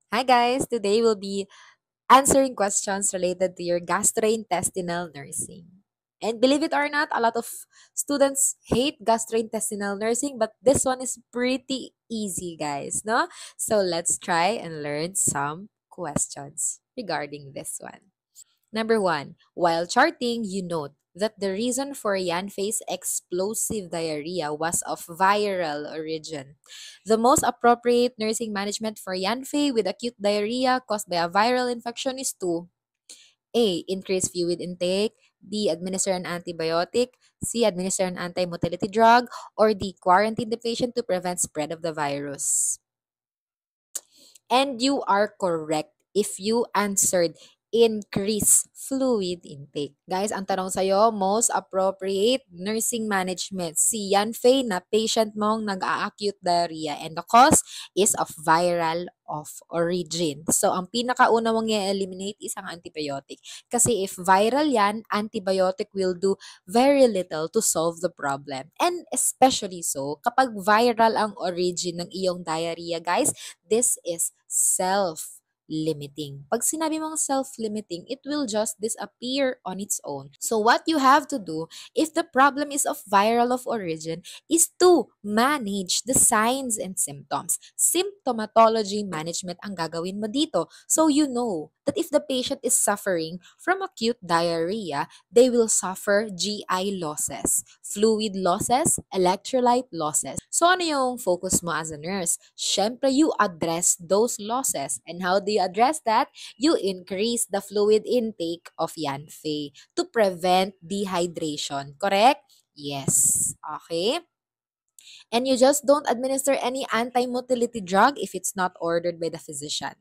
Hi guys, today we'll be answering questions related to your gastrointestinal nursing. And believe it or not, a lot of students hate gastrointestinal nursing, but this one is pretty easy, guys, no? So let's try and learn some questions regarding this one. Number one, while charting, you note that the reason for Yanfei's explosive diarrhea was of viral origin. The most appropriate nursing management for Yanfei with acute diarrhea caused by a viral infection is to A. Increase fluid intake, B. Administer an antibiotic, C. Administer an anti-motility drug, or D. Quarantine the patient to prevent spread of the virus. And you are correct if you answered increase fluid intake. Guys, ang tanong sa'yo, most appropriate nursing management. Si Yanfei na patient mong nag-a-acute diarrhea and the cause is of viral of origin. So, ang pinakauna mong i-eliminate is ang antibiotic. Kasi if viral yan, antibiotic will do very little to solve the problem. And especially so, kapag viral ang origin ng iyong diarrhea, guys, this is self-limiting. Pag sinabi mong self-limiting, it will just disappear on its own. So what you have to do, if the problem is of viral of origin, is to manage the signs and symptoms. Symptomatology management ang gagawin mo dito. So you know that if the patient is suffering from acute diarrhea, they will suffer GI losses, fluid losses, electrolyte losses. So ano yung focus mo as a nurse? Syempre, you address those losses. And how do you address that? You increase the fluid intake of Yanfei to prevent dehydration. Correct? Yes. Okay? And you just don't administer any anti-motility drug if it's not ordered by the physician.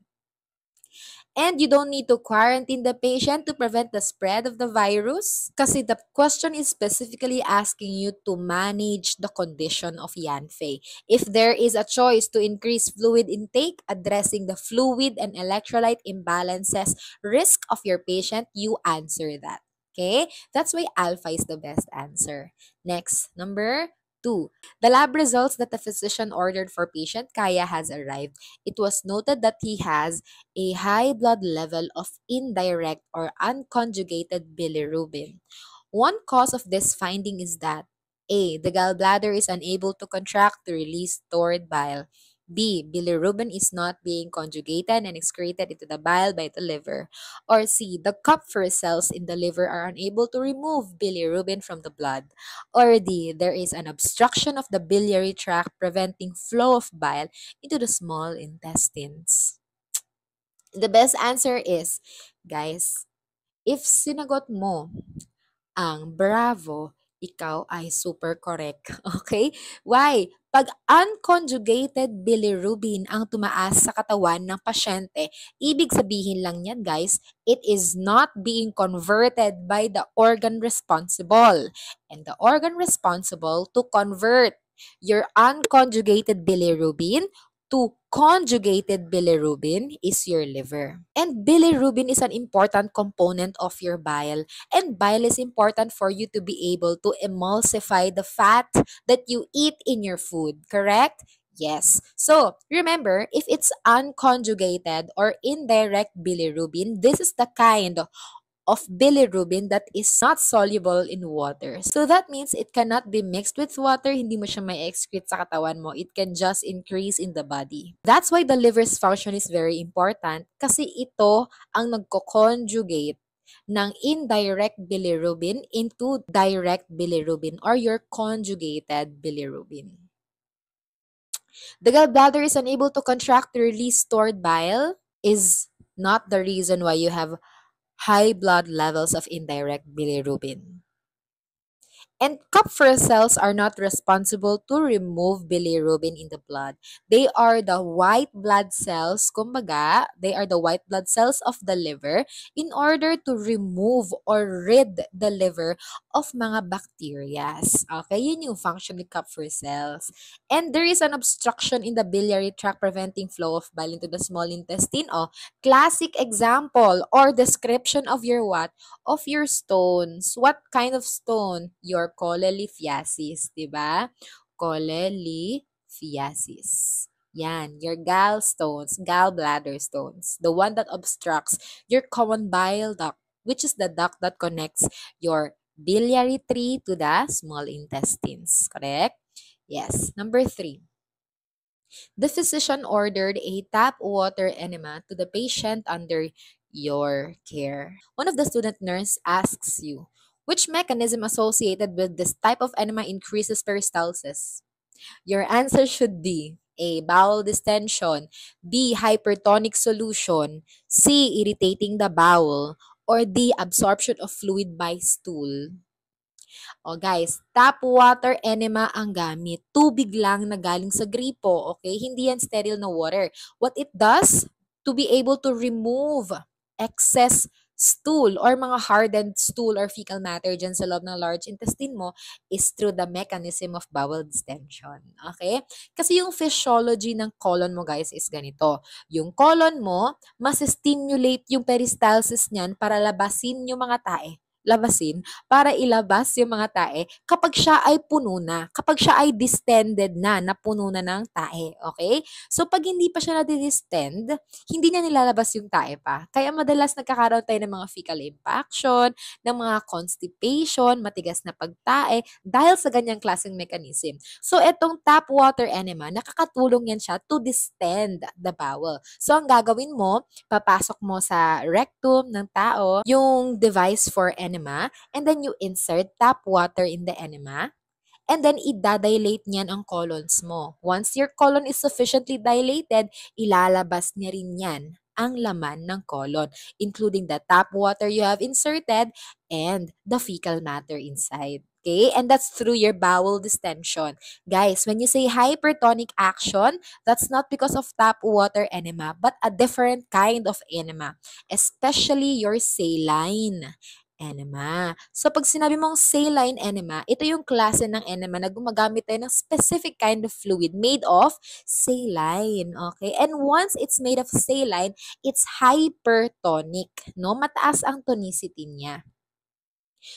And you don't need to quarantine the patient to prevent the spread of the virus. Kasi the question is specifically asking you to manage the condition of Yanfei. If there is a choice to increase fluid intake, addressing the fluid and electrolyte imbalances risk of your patient, you answer that. Okay? That's why alpha is the best answer. Next, number 2. The lab results that the physician ordered for patient Kaya has arrived. It was noted that he has a high blood level of indirect or unconjugated bilirubin. One cause of this finding is that A. The gallbladder is unable to contract to release stored bile. B. Bilirubin is not being conjugated and excreted into the bile by the liver. Or C. The Kupffer cells in the liver are unable to remove bilirubin from the blood. Or D. There is an obstruction of the biliary tract preventing flow of bile into the small intestines. The best answer is, guys, if sinagot mo ang bravo, ikaw ay super correct. Okay? Why? Pag unconjugated bilirubin ang tumaas sa katawan ng pasyente, ibig sabihin lang yan, guys, it is not being converted by the organ responsible. And the organ responsible to convert your unconjugated bilirubin to conjugated bilirubin is your liver. And bilirubin is an important component of your bile. And bile is important for you to be able to emulsify the fat that you eat in your food, correct? Yes. So, remember, if it's unconjugated or indirect bilirubin, this is the kind of bilirubin that is not soluble in water. So that means it cannot be mixed with water, hindi mo siya may excrete sa katawan mo. It can just increase in the body. That's why the liver's function is very important kasi ito ang nagko-conjugate ng indirect bilirubin into direct bilirubin or your conjugated bilirubin. The gallbladder is unable to contract to release stored bile is not the reason why you have high blood levels of indirect bilirubin. And Kupffer cells are not responsible to remove bilirubin in the blood. They are the white blood cells, kumbaga, they are the white blood cells of the liver in order to remove or rid the liver of mga bacteria. Okay, yun yung function ng Kupffer cells. And there is an obstruction in the biliary tract preventing flow of bile into the small intestine. Oh, classic example or description of your what? Of your stones. What kind of stone? Your cholelithiasis, di ba? Cholelithiasis. Yan, your gallstones, gallbladder stones, the one that obstructs your common bile duct, which is the duct that connects your biliary tree to the small intestines. Correct? Yes. Number 3. The physician ordered a tap water enema to the patient under your care. One of the student nurse asks you, which mechanism associated with this type of enema increases peristalsis? Your answer should be A. Bowel distension, B. Hypertonic solution, C. Irritating the bowel, or D. Absorption of fluid by stool. O guys, tap water enema ang gamit. Tubig lang na galing sa gripo, okay? Hindi yan sterile na water. What it does, to be able to remove excess stool or mga hardened stool or fecal matter dyan sa loob ng large intestine mo is through the mechanism of bowel distension. Okay? Kasi yung physiology ng colon mo guys is ganito. Yung colon mo, mas-stimulate yung peristalsis niyan para labasin yung mga tae. Labasin para ilabas yung mga tae kapag siya ay puno na, kapag siya ay distended na, napuno na ng tae. Okay? So, pag hindi pa siya na-distend, hindi niya nilalabas yung tae pa. Kaya madalas nagkakaroon tayo ng mga fecal impaction, ng mga constipation, matigas na pagtae, dahil sa ganyang klaseng mechanism. So, etong tap water enema, nakakatulong yan siya to distend the bowel. So, ang gagawin mo, papasok mo sa rectum ng tao yung device for enema, and then you insert tap water in the enema, and then idadilate niyan ang colons mo. Once your colon is sufficiently dilated, ilalabas niya rin yan ang laman ng colon, including the tap water you have inserted and the fecal matter inside. Okay? And that's through your bowel distension. Guys, when you say hypertonic action, that's not because of tap water enema, but a different kind of enema, especially your saline enema. So, pag sinabi mong saline enema, ito yung klase ng enema na gumagamit tayo ng specific kind of fluid made of saline. Okay? And once it's made of saline, it's hypertonic. No? Mataas ang tonicity niya.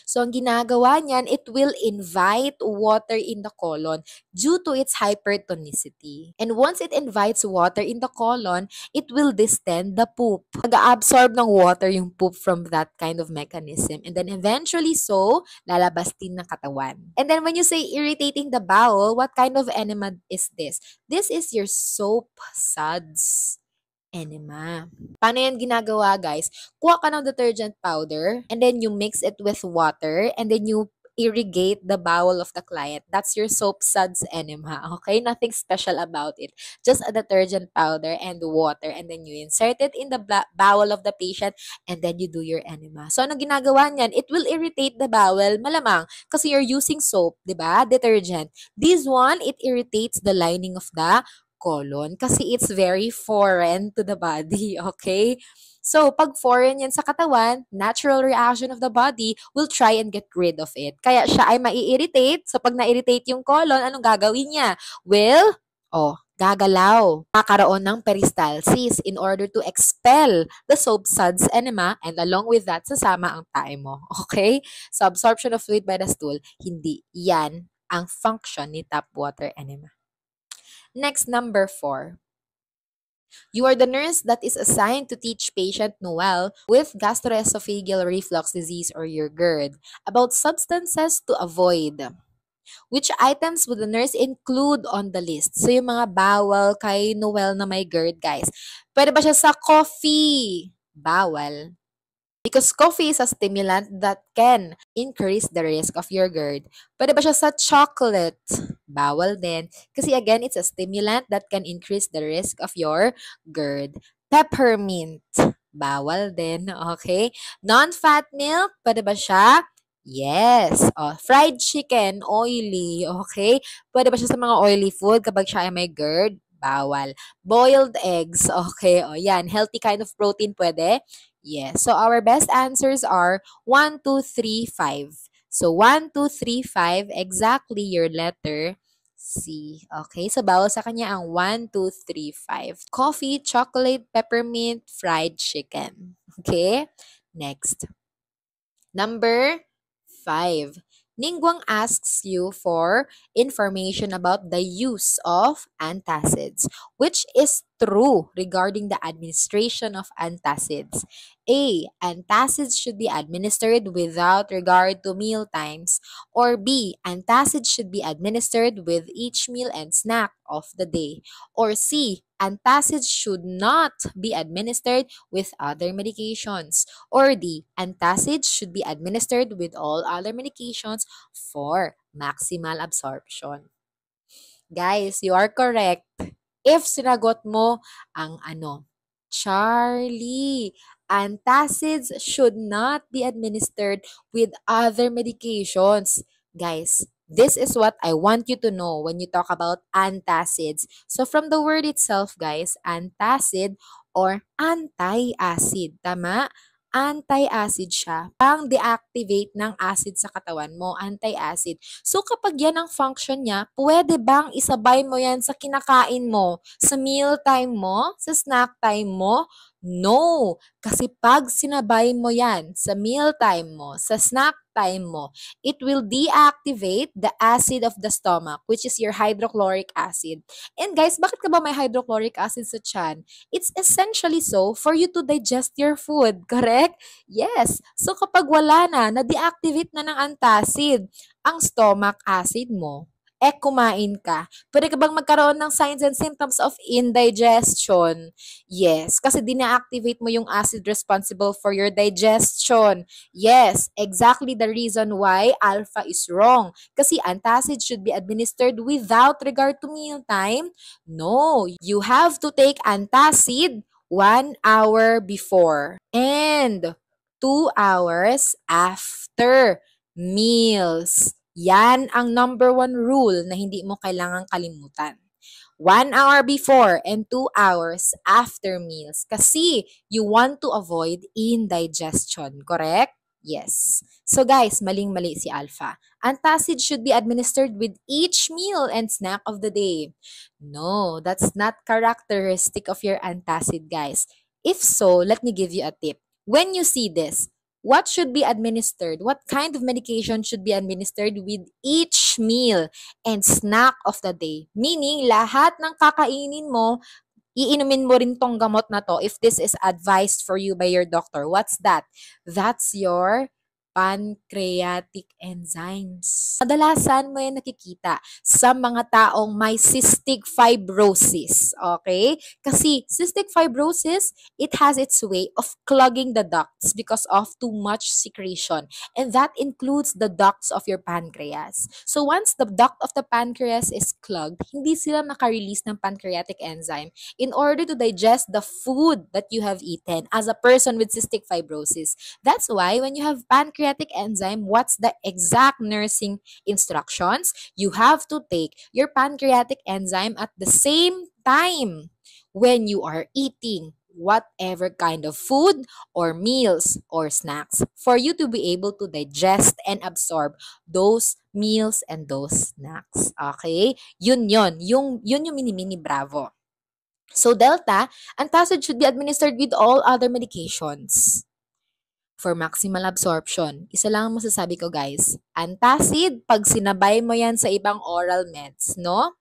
So, ang ginagawa niyan, it will invite water in the colon due to its hypertonicity. And once it invites water in the colon, it will distend the poop. Mag-absorb ng water yung poop from that kind of mechanism. And then eventually so, lalabas din ng katawan. And then when you say irritating the bowel, what kind of enema is this? This is your soap suds enema. Paano yan ginagawa, guys? Kuha ka ng detergent powder and then you mix it with water and then you irrigate the bowel of the client. That's your soap suds enema. Okay? Nothing special about it. Just a detergent powder and water and then you insert it in the bowel of the patient and then you do your enema. So, ano ginagawa niyan? It will irritate the bowel, malamang, kasi you're using soap, di ba? Detergent. This one, it irritates the lining of the colon kasi it's very foreign to the body, okay? So, pag foreign yan sa katawan, natural reaction of the body will try and get rid of it. Kaya siya ay mai-irritate. So, pag na-irritate yung colon, anong gagawin niya? Well, gagalaw. Kakaroon ng peristalsis in order to expel the soap suds enema and along with that, sasama ang tae mo. Okay? So, absorption of fluid by the stool, hindi. Yan ang function ni tap water enema. Next, number 4. You are the nurse that is assigned to teach patient Noel with gastroesophageal reflux disease or your GERD about substances to avoid. Which items would the nurse include on the list? So, yung mga bawal kay Noel na may GERD, guys. Pwede ba siya sa coffee? Bawal. Because coffee is a stimulant that can increase the risk of your GERD. Pwede ba siya sa chocolate? Bawal din. Kasi again, it's a stimulant that can increase the risk of your GERD. Peppermint. Bawal din. Okay? Non-fat milk. Pwede ba siya? Yes. Fried chicken. Oily. Okay? Pwede ba siya sa mga oily food kapag siya ay may GERD? Bawal. Boiled eggs. Okay. Yan. Healthy kind of protein. Pwede? Yes. So, our best answers are 1, 2, 3, 5. So, 1, 2, 3, 5, exactly your letter C. Okay? So, bawal sa kanya ang 1, 2, 3, 5. Coffee, chocolate, peppermint, fried chicken. Okay? Next. Number 5. Ningguang asks you for information about the use of antacids, which is true regarding the administration of antacids. A. Antacids should be administered without regard to meal times. Or B. Antacids should be administered with each meal and snack of the day. Or C. Antacids should not be administered with other medications. Or D. Antacids should be administered with all other medications for maximal absorption. Guys, you are correct. If sinagot mo ang ano, Charlie, antacids should not be administered with other medications. Guys, this is what I want you to know when you talk about antacids. So from the word itself, guys, antacid or anti-acid, tama? Anti-acid siya. Pang-deactivate ng acid sa katawan mo, anti-acid. So kapag yan ang function niya, pwede bang isabay mo yan sa kinakain mo, sa meal time mo, sa snack time mo? No! Kasi pag sinabay mo yan sa meal time mo, sa snack time mo, it will deactivate the acid of the stomach, which is your hydrochloric acid. And guys, bakit ka ba may hydrochloric acid sa tiyan? It's essentially so for you to digest your food, correct? Yes. So kapag wala na-deactivate na ng antacid ang stomach acid mo, kumain ka. Pwede ka bang magkaroon ng signs and symptoms of indigestion? Yes, kasi dina-activate mo yung acid responsible for your digestion. Yes, exactly the reason why alpha is wrong. Kasi antacid should be administered without regard to meal time. No, you have to take antacid 1 hour before and 2 hours after meals. Yan ang number 1 rule na hindi mo kailangang kalimutan. 1 hour before and 2 hours after meals. Kasi you want to avoid indigestion, correct? Yes. So guys, maling-mali si Alpha. Antacid should be administered with each meal and snack of the day. No, that's not characteristic of your antacid, guys. If so, let me give you a tip. When you see this, what should be administered? What kind of medication should be administered with each meal and snack of the day? Meaning, lahat ng kakainin mo, iinumin mo rin tong gamot na to if this is advised for you by your doctor. What's that? That's your pancreatic enzymes. Kadalasan mo yan nakikita sa mga taong may cystic fibrosis. Okay? Kasi cystic fibrosis, it has its way of clogging the ducts because of too much secretion. And that includes the ducts of your pancreas. So once the duct of the pancreas is clogged, hindi sila makarelease ng pancreatic enzyme in order to digest the food that you have eaten as a person with cystic fibrosis. That's why when you have pancreatic enzyme, what's the exact nursing instructions? You have to take your pancreatic enzyme at the same time when you are eating whatever kind of food or meals or snacks for you to be able to digest and absorb those meals and those snacks. Okay? Yun yung mini-mini bravo. So delta, antacid should be administered with all other medications for maximal absorption. Isa lang ang masasabi ko, guys. Antacid, pag sinabay mo yan sa ibang oral meds, no?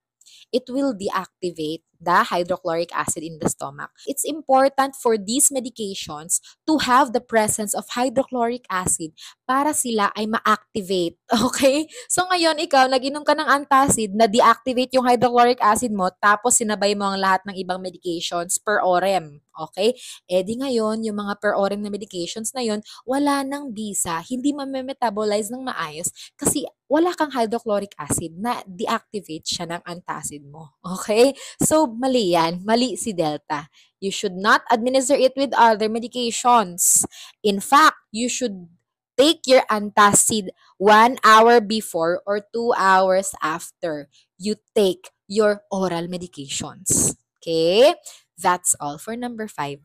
It will deactivate the hydrochloric acid in the stomach. It's important for these medications to have the presence of hydrochloric acid para sila ay ma-activate. Okay? So ngayon, ikaw, nag-inom ka ng antacid na deactivate yung hydrochloric acid mo tapos sinabay mo ang lahat ng ibang medications per orem. Okay? Di ngayon, yung mga per orem na medications na yun, wala nang bisa, hindi ma-metabolize ng maayos kasi wala kang hydrochloric acid na deactivate siya ng antacid mo. Okay? So, mali yan. Mali si Delta. You should not administer it with other medications. In fact, you should take your antacid 1 hour before or 2 hours after you take your oral medications. Okay? That's all for number 5.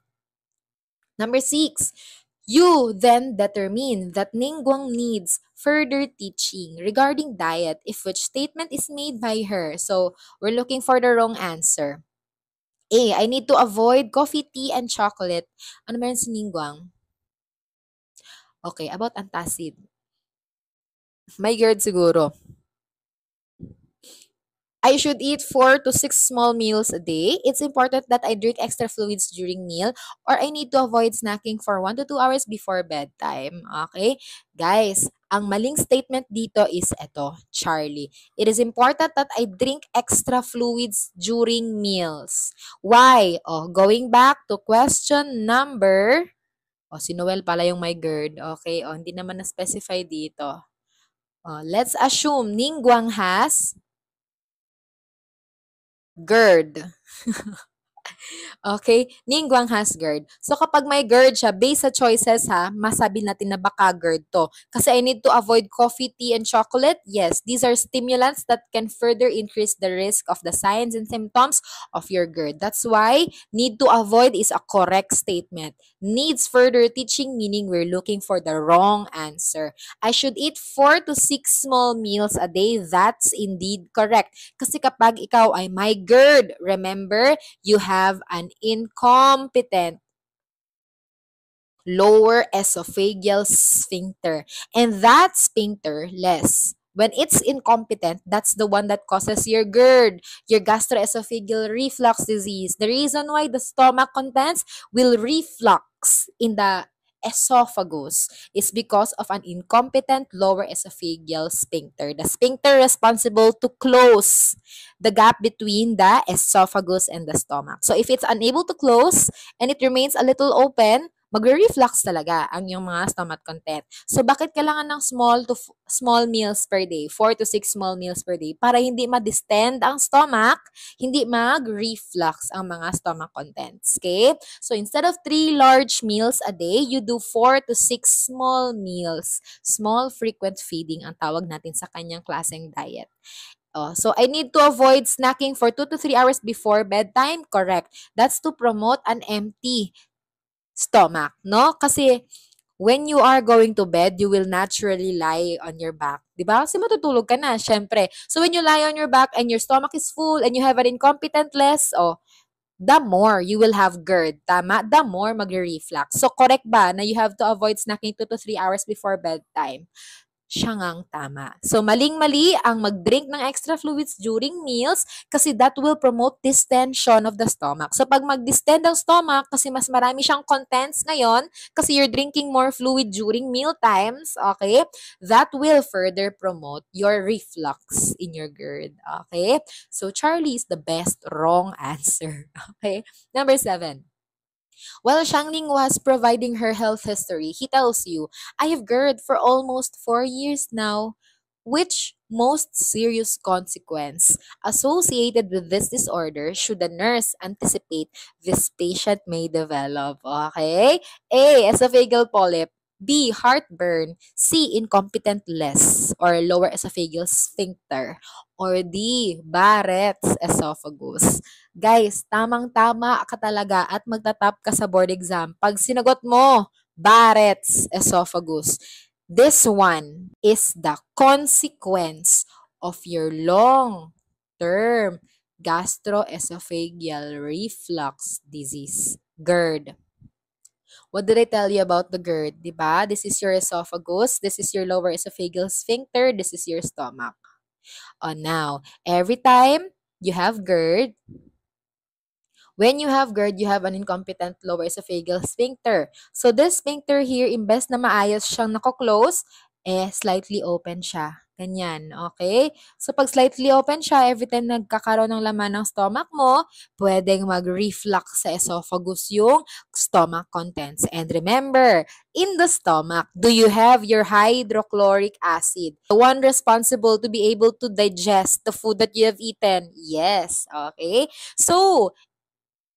Number 6. You then determine that Ningguang needs further teaching regarding diet if which statement is made by her. So, we're looking for the wrong answer. A. I need to avoid coffee, tea, and chocolate. Ano meron si Ningguang? Okay, about antacid. My GERD siguro. I should eat 4 to 6 small meals a day. It's important that I drink extra fluids during meal or I need to avoid snacking for 1 to 2 hours before bedtime. Okay? Guys, ang maling statement dito is ito, Charlie. It is important that I drink extra fluids during meals. Why? Oh, going back to question number. Oh, si Noel pala yung my GERD. Okay, oh, hindi naman na-specify dito. Oh, let's assume Ningguang has GERD. Okay? Ningguang has GERD. So, kapag may GERD siya, based sa choices ha, masabi natin na baka GERD to. Kasi I need to avoid coffee, tea, and chocolate. Yes, these are stimulants that can further increase the risk of the signs and symptoms of your GERD. That's why need to avoid is a correct statement. Needs further teaching, meaning we're looking for the wrong answer. I should eat 4 to 6 small meals a day. That's indeed correct. Kasi kapag ikaw ay may GERD, remember, you have an incompetent lower esophageal sphincter. And that sphincter, less. When it's incompetent, that's the one that causes your GERD, your gastroesophageal reflux disease. The reason why the stomach contents will reflux in the esophagus is because of an incompetent lower esophageal sphincter. The sphincter responsible to close the gap between the esophagus and the stomach. So if it's unable to close and it remains a little open, magre-reflux talaga ang yung mga stomach content. So, bakit kailangan ng small meals per day? 4 to 6 small meals per day para hindi ma-distend ang stomach, hindi mag-reflux ang mga stomach contents. Okay? So, instead of 3 large meals a day, you do 4 to 6 small meals. Small frequent feeding ang tawag natin sa kanyang klaseng diet. Oh, so I need to avoid snacking for 2 to 3 hours before bedtime. Correct. That's to promote an empty stomach, no? Kasi when you are going to bed, you will naturally lie on your back. Diba? Kasi matutulog ka na, syempre. So when you lie on your back and your stomach is full and you have an incompetent less, oh, the more you will have GERD. Tama? The more magre-reflux. So correct ba na you have to avoid snacking 2 to 3 hours before bedtime? Siya ngang tama. So, maling-mali ang mag-drink ng extra fluids during meals kasi that will promote distension of the stomach. So, pag mag-distend ang stomach kasi mas marami siyang contents ngayon kasi you're drinking more fluid during meal times, okay, that will further promote your reflux in your GERD. Okay? So, Charlie is the best wrong answer. Okay? Number 7. While Shangling was providing her health history, he tells you, I have GERD for almost 4 years now. Which most serious consequence associated with this disorder should the nurse anticipate this patient may develop? Okay? A. Esophageal polyp. B. Heartburn. C. Incompetent less or lower esophageal sphincter. Or D. Barrett's esophagus. Guys, tamang-tama ka talaga at magtatap ka sa board exam. Pag sinagot mo, Barrett's esophagus. This one is the consequence of your long-term gastroesophageal reflux disease, GERD. What did I tell you about the GERD? Diba? This is your esophagus. This is your lower esophageal sphincter. This is your stomach. Now, every time you have GERD, when you have GERD, you have an incompetent lower esophageal sphincter. So, this sphincter here, imbes na maayos siyang nako-close, slightly open siya. Ganyan, okay? So, pag slightly open siya, every time nagkakaroon ng laman ng stomach mo, pwedeng mag-reflux sa esophagus yung stomach contents. And remember, in the stomach, do you have your hydrochloric acid? The one responsible to be able to digest the food that you have eaten? Yes, okay? So,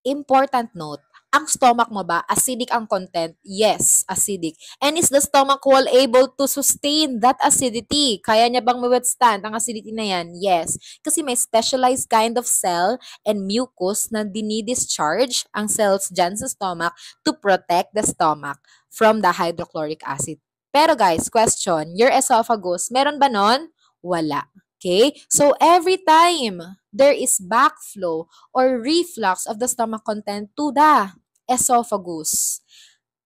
important note, ang stomach mo ba, acidic ang content? Yes, acidic. And is the stomach wall able to sustain that acidity? Kaya niya bang ma-withstand ang acidity na yan? Yes. Kasi may specialized kind of cell and mucus na dinidischarge ang cells dyan sa stomach to protect the stomach from the hydrochloric acid. Pero guys, question, your esophagus, meron ba nun? Wala. Okay? So, every time there is backflow or reflux of the stomach content to the esophagus,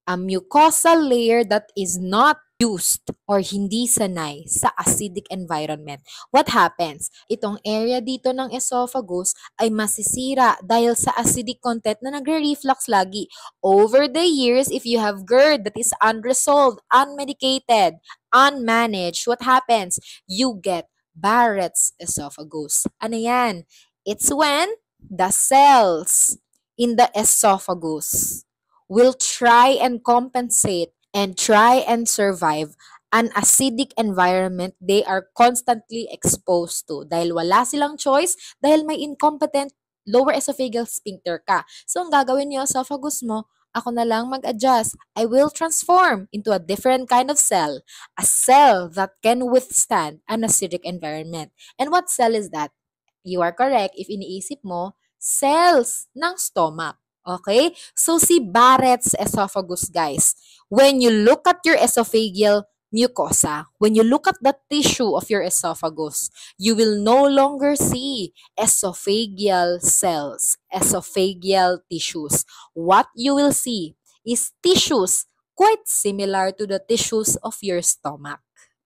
a mucosal layer that is not used or hindi sanay sa acidic environment. What happens? Itong area dito ng esophagus ay masisira dahil sa acidic content na nagre-reflux lagi. Over the years, if you have GERD that is unresolved, unmedicated, unmanaged, what happens? You get Barrett's esophagus. Ano yan? It's when the cells in the esophagus will try and compensate and try and survive an acidic environment they are constantly exposed to. Dahil wala silang choice, dahil may incompetent lower esophageal sphincter ka. So, ang gagawin niyo esophagus mo, ako na lang mag-adjust. I will transform into a different kind of cell. A cell that can withstand an acidic environment. And what cell is that? You are correct if iniisip mo, cells ng stomach. Okay? So, si Barrett's esophagus, guys, when you look at your esophageal mucosa, when you look at the tissue of your esophagus, you will no longer see esophageal cells, esophageal tissues. What you will see is tissues quite similar to the tissues of your stomach.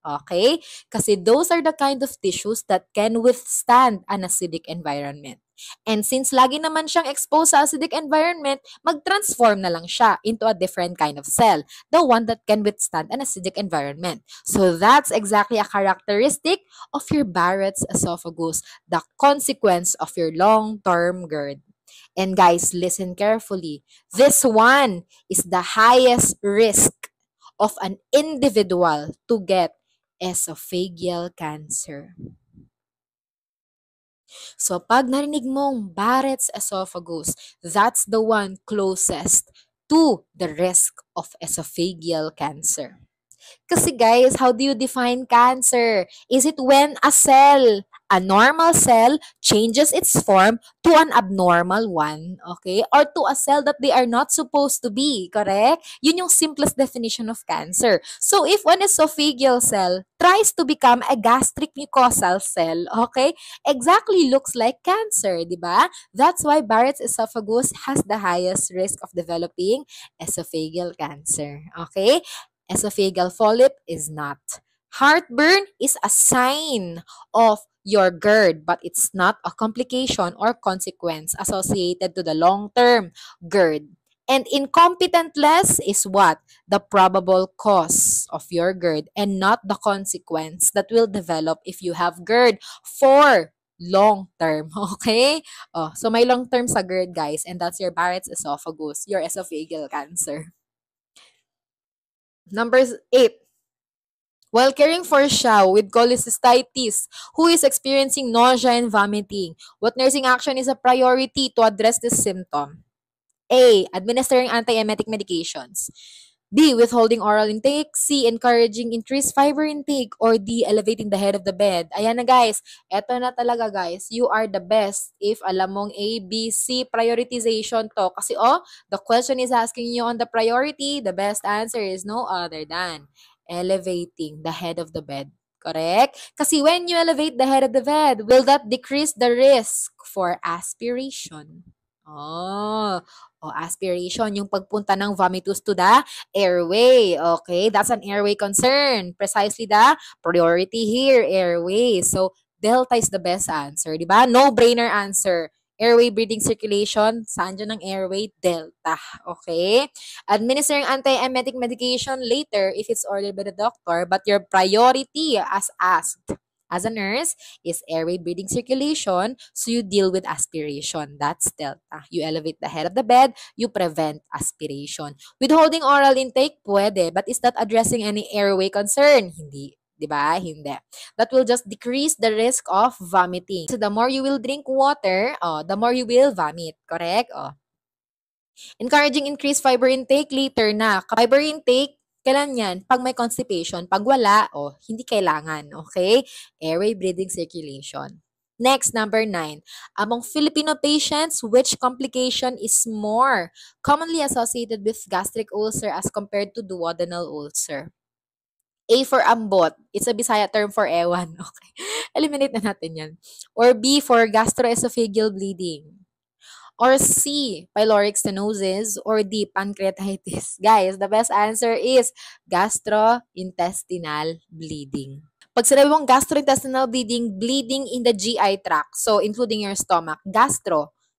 Okay? Kasi those are the kind of tissues that can withstand an acidic environment. And since lagi naman siyang exposed sa acidic environment, mag-transform na lang siya into a different kind of cell, the one that can withstand an acidic environment. So that's exactly a characteristic of your Barrett's esophagus, the consequence of your long-term GERD. And guys, listen carefully. This one is the highest risk of an individual to get esophageal cancer. So, pag narinig mong Barrett's esophagus, that's the one closest to the risk of esophageal cancer. Kasi guys, how do you define cancer? Is it when a normal cell, changes its form to an abnormal one, okay? Or to a cell that they are not supposed to be, correct? Yun yung simplest definition of cancer. So if an esophageal cell tries to become a gastric mucosal cell, okay, exactly looks like cancer, di ba? That's why Barrett's esophagus has the highest risk of developing esophageal cancer, okay? Esophageal polyp is not. Heartburn is a sign of your GERD, but it's not a complication or consequence associated to the long-term GERD. And incompetentless is what? The probable cause of your GERD and not the consequence that will develop if you have GERD for long term, okay? Oh, so may long term sa GERD, guys, and that's your Barrett's esophagus, your esophageal cancer. Number 8. While caring for Xiao with cholecystitis, who is experiencing nausea and vomiting, what nursing action is a priority to address this symptom? A. Administering antiemetic medications. B. Withholding oral intake. C. Encouraging increased fiber intake. Or D. Elevating the head of the bed. Ayan na guys. Eto na talaga guys. You are the best if alam mong A, B, C prioritization to. Kasi the question is asking you on the priority. The best answer is no other than elevating the head of the bed. Correct? Kasi when you elevate the head of the bed, will that decrease the risk for aspiration? Aspiration, yung pagpunta ng vomitus to the airway. Okay, that's an airway concern. Precisely the priority here, airway. So, delta is the best answer, di ba? No-brainer answer. Airway, breathing, circulation, saan dyan ang airway? Delta. Okay? Administering antiemetic medication later if it's ordered by the doctor, but your priority as asked as a nurse is airway, breathing, circulation, so you deal with aspiration. That's delta. You elevate the head of the bed, you prevent aspiration. Withholding oral intake, pwede, but is that addressing any airway concern? Hindi. Diba? Hindi. That will just decrease the risk of vomiting. So the more you will drink water, the more you will vomit. Correct? Encouraging increased fiber intake later na. Fiber intake, kailan yan? Pag may constipation. Pag wala, hindi kailangan. Okay? Airway, breathing, circulation. Next, number 9. Among Filipino patients, which complication is more commonly associated with gastric ulcer as compared to duodenal ulcer? A for ambot. It's a Bisaya term for ewan. Okay. Eliminate na natin yan. Or B for gastroesophageal bleeding. or C, pyloric stenosis, or D, pancreatitis? Guys, the best answer is gastrointestinal bleeding. Pag sinabi mong gastrointestinal bleeding, bleeding in the GI tract, so including your stomach,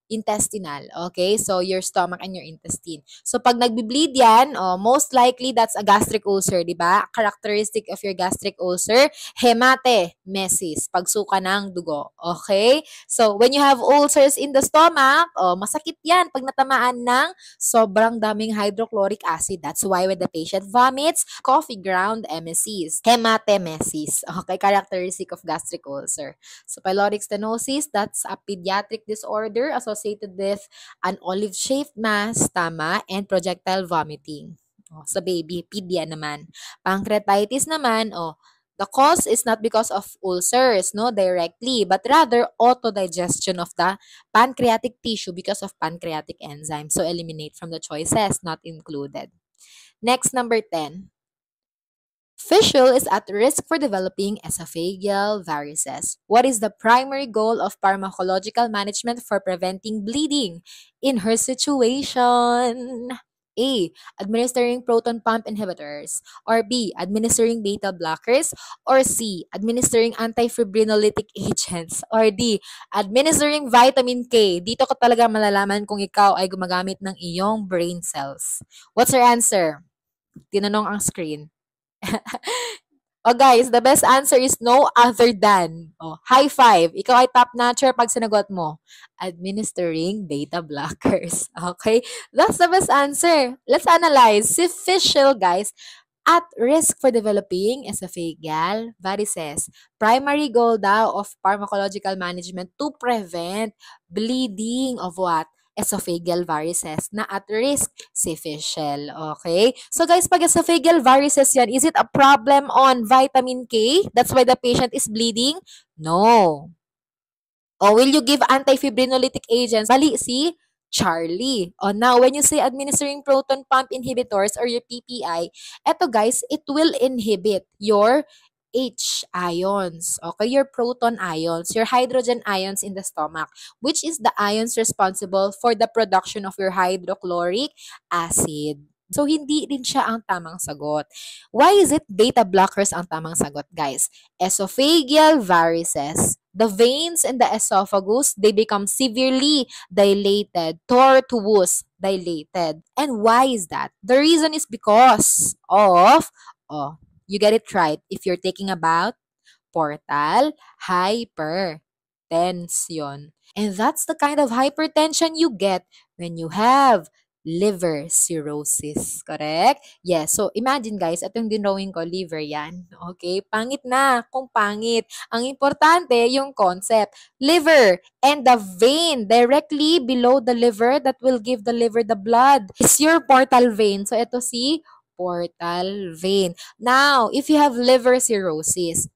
intestinal, okay? So, your stomach and your intestine. So, pag nagbi-bleed yan, most likely that's a gastric ulcer, di ba? Characteristic of your gastric ulcer, hematemesis, pagsuka ng dugo, okay? So, when you have ulcers in the stomach, masakit yan pag natamaan ng sobrang daming hydrochloric acid. That's why when the patient vomits, coffee ground MSCs, hematemesis, okay? Characteristic of gastric ulcer. So, pyloric stenosis, that's a pediatric disorder associated with an olive-shaped mass, tama, and projectile vomiting. Sa baby, pedia naman. Pancreatitis naman, the cause is not because of ulcers, no, directly, but rather autodigestion of the pancreatic tissue because of pancreatic enzymes. So, eliminate from the choices, not included. Next, number 10. Fischl is at risk for developing esophageal varices. What is the primary goal of pharmacological management for preventing bleeding in her situation? A. Administering proton pump inhibitors. Or B. Administering beta blockers. Or C. Administering antifibrinolytic agents. Or D. Administering vitamin K. Dito ko talaga malalaman kung ikaw ay gumagamit ng iyong brain cells. What's your answer? Tinanong ang screen. Guys, the best answer is no other than, high five. Ikaw ay top notcher pag sinagot mo. Administering beta blockers. Okay? That's the best answer. Let's analyze. Si Fischl, guys, at risk for developing esophageal varices. Primary goal daw of pharmacological management to prevent bleeding of what? Esophageal varices na at risk si Fischl. Okay? So guys, pag esophageal varices yan, is it a problem on vitamin K? That's why the patient is bleeding? No. Will you give antifibrinolytic agents? Bali, si Charlie. Now, when you say administering proton pump inhibitors or your PPI, eto guys, it will inhibit your H ions, okay, your proton ions, your hydrogen ions in the stomach, which is the ions responsible for the production of your hydrochloric acid. So, hindi din siya ang tamang sagot. Why is it beta blockers ang tamang sagot, guys? Esophageal varices. The veins in the esophagus, they become severely dilated, tortuous dilated. And why is that? The reason is because of, you get it right if you're taking about portal hypertension. And that's the kind of hypertension you get when you have liver cirrhosis. Correct? Yes. So, imagine guys, ito yung dinrawing ko, liver yan. Okay? Pangit na kung pangit. Ang importante, yung concept. Liver and the vein directly below the liver that will give the liver the blood is your portal vein. So, ito si portal vein. Now, if you have liver cirrhosis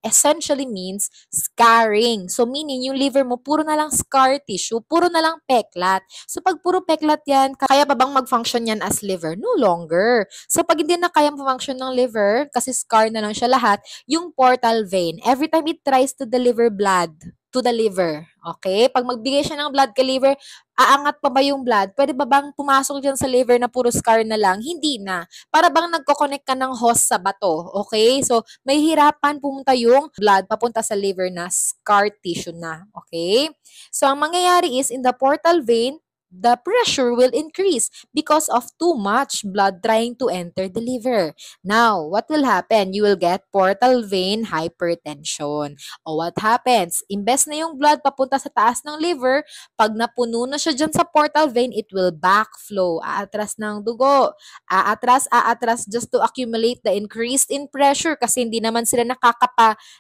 essentially means scarring. So, meaning, yung liver mo, puro na lang scar tissue, puro na lang peklat. So, pag puro peklat yan, kaya pa bang mag-function yan as liver? No longer. So, pag hindi na kaya mag-function ng liver, kasi scar na lang siya lahat, yung portal vein, every time it tries to deliver blood to the liver, okay? Pag magbigay siya ng blood kay liver, aangat pa ba yung blood? Pwede ba bang pumasok dyan sa liver na puro scar na lang? Hindi na. Para bang nagko-connect ka ng hose sa bato, okay? So, may hirapan pumunta yung blood papunta sa liver na scar tissue na, okay? So, ang mangyayari is, in the portal vein, the pressure will increase because of too much blood trying to enter the liver. Now, what will happen? You will get portal vein hypertension. What happens? Imbes na yung blood papunta sa taas ng liver, pag napuno na siya dyan sa portal vein, it will backflow. Aatras ng dugo. Aatras just to accumulate the increase in pressure kasi hindi naman sila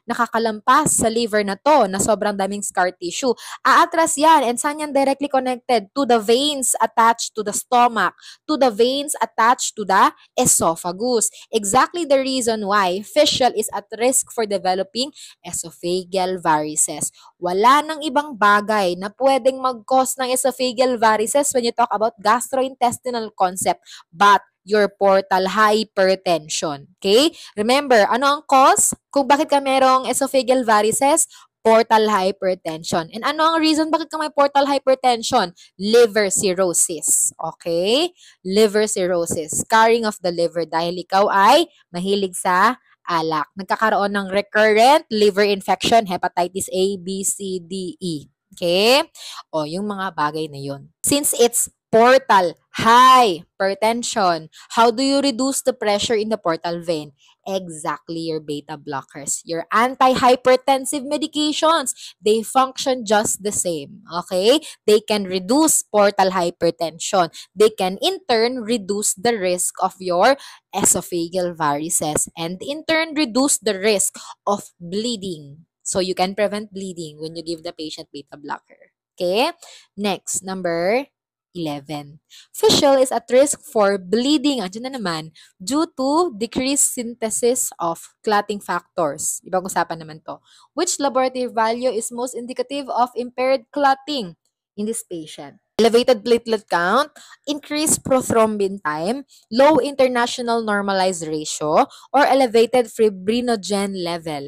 nakakalampas sa liver na to na sobrang daming scar tissue. Aatras yan and saan yan directly connected? To the veins attached to the stomach, to the veins attached to the esophagus. Exactly the reason why Fischl is at risk for developing esophageal varices. Wala nang ibang bagay na pwedeng mag-cause ng esophageal varices when you talk about gastrointestinal concept, but your portal hypertension. Okay? Remember, ano ang cause? Kung bakit ka merong esophageal varices? portal hypertension. And ano ang reason bakit ka may portal hypertension? Liver cirrhosis. Okay? Liver cirrhosis. Scarring of the liver dahil ikaw ay mahilig sa alak. Nagkakaroon ng recurrent liver infection, hepatitis A, B, C, D, E. Okay? O, yung mga bagay na yun. Since it's portal hypertension, how do you reduce the pressure in the portal vein? Exactly, your beta blockers, your antihypertensive medications, they function just the same, okay? They can reduce portal hypertension. They can in turn reduce the risk of your esophageal varices and in turn reduce the risk of bleeding. So you can prevent bleeding when you give the patient beta blocker. Okay? Next, number 11. Fish oil is at risk for bleeding, andyan na naman, due to decreased synthesis of clotting factors. Ibang usapan naman to. Which laboratory value is most indicative of impaired clotting in this patient? Elevated platelet count, increased prothrombin time, low international normalized ratio, or elevated fibrinogen level.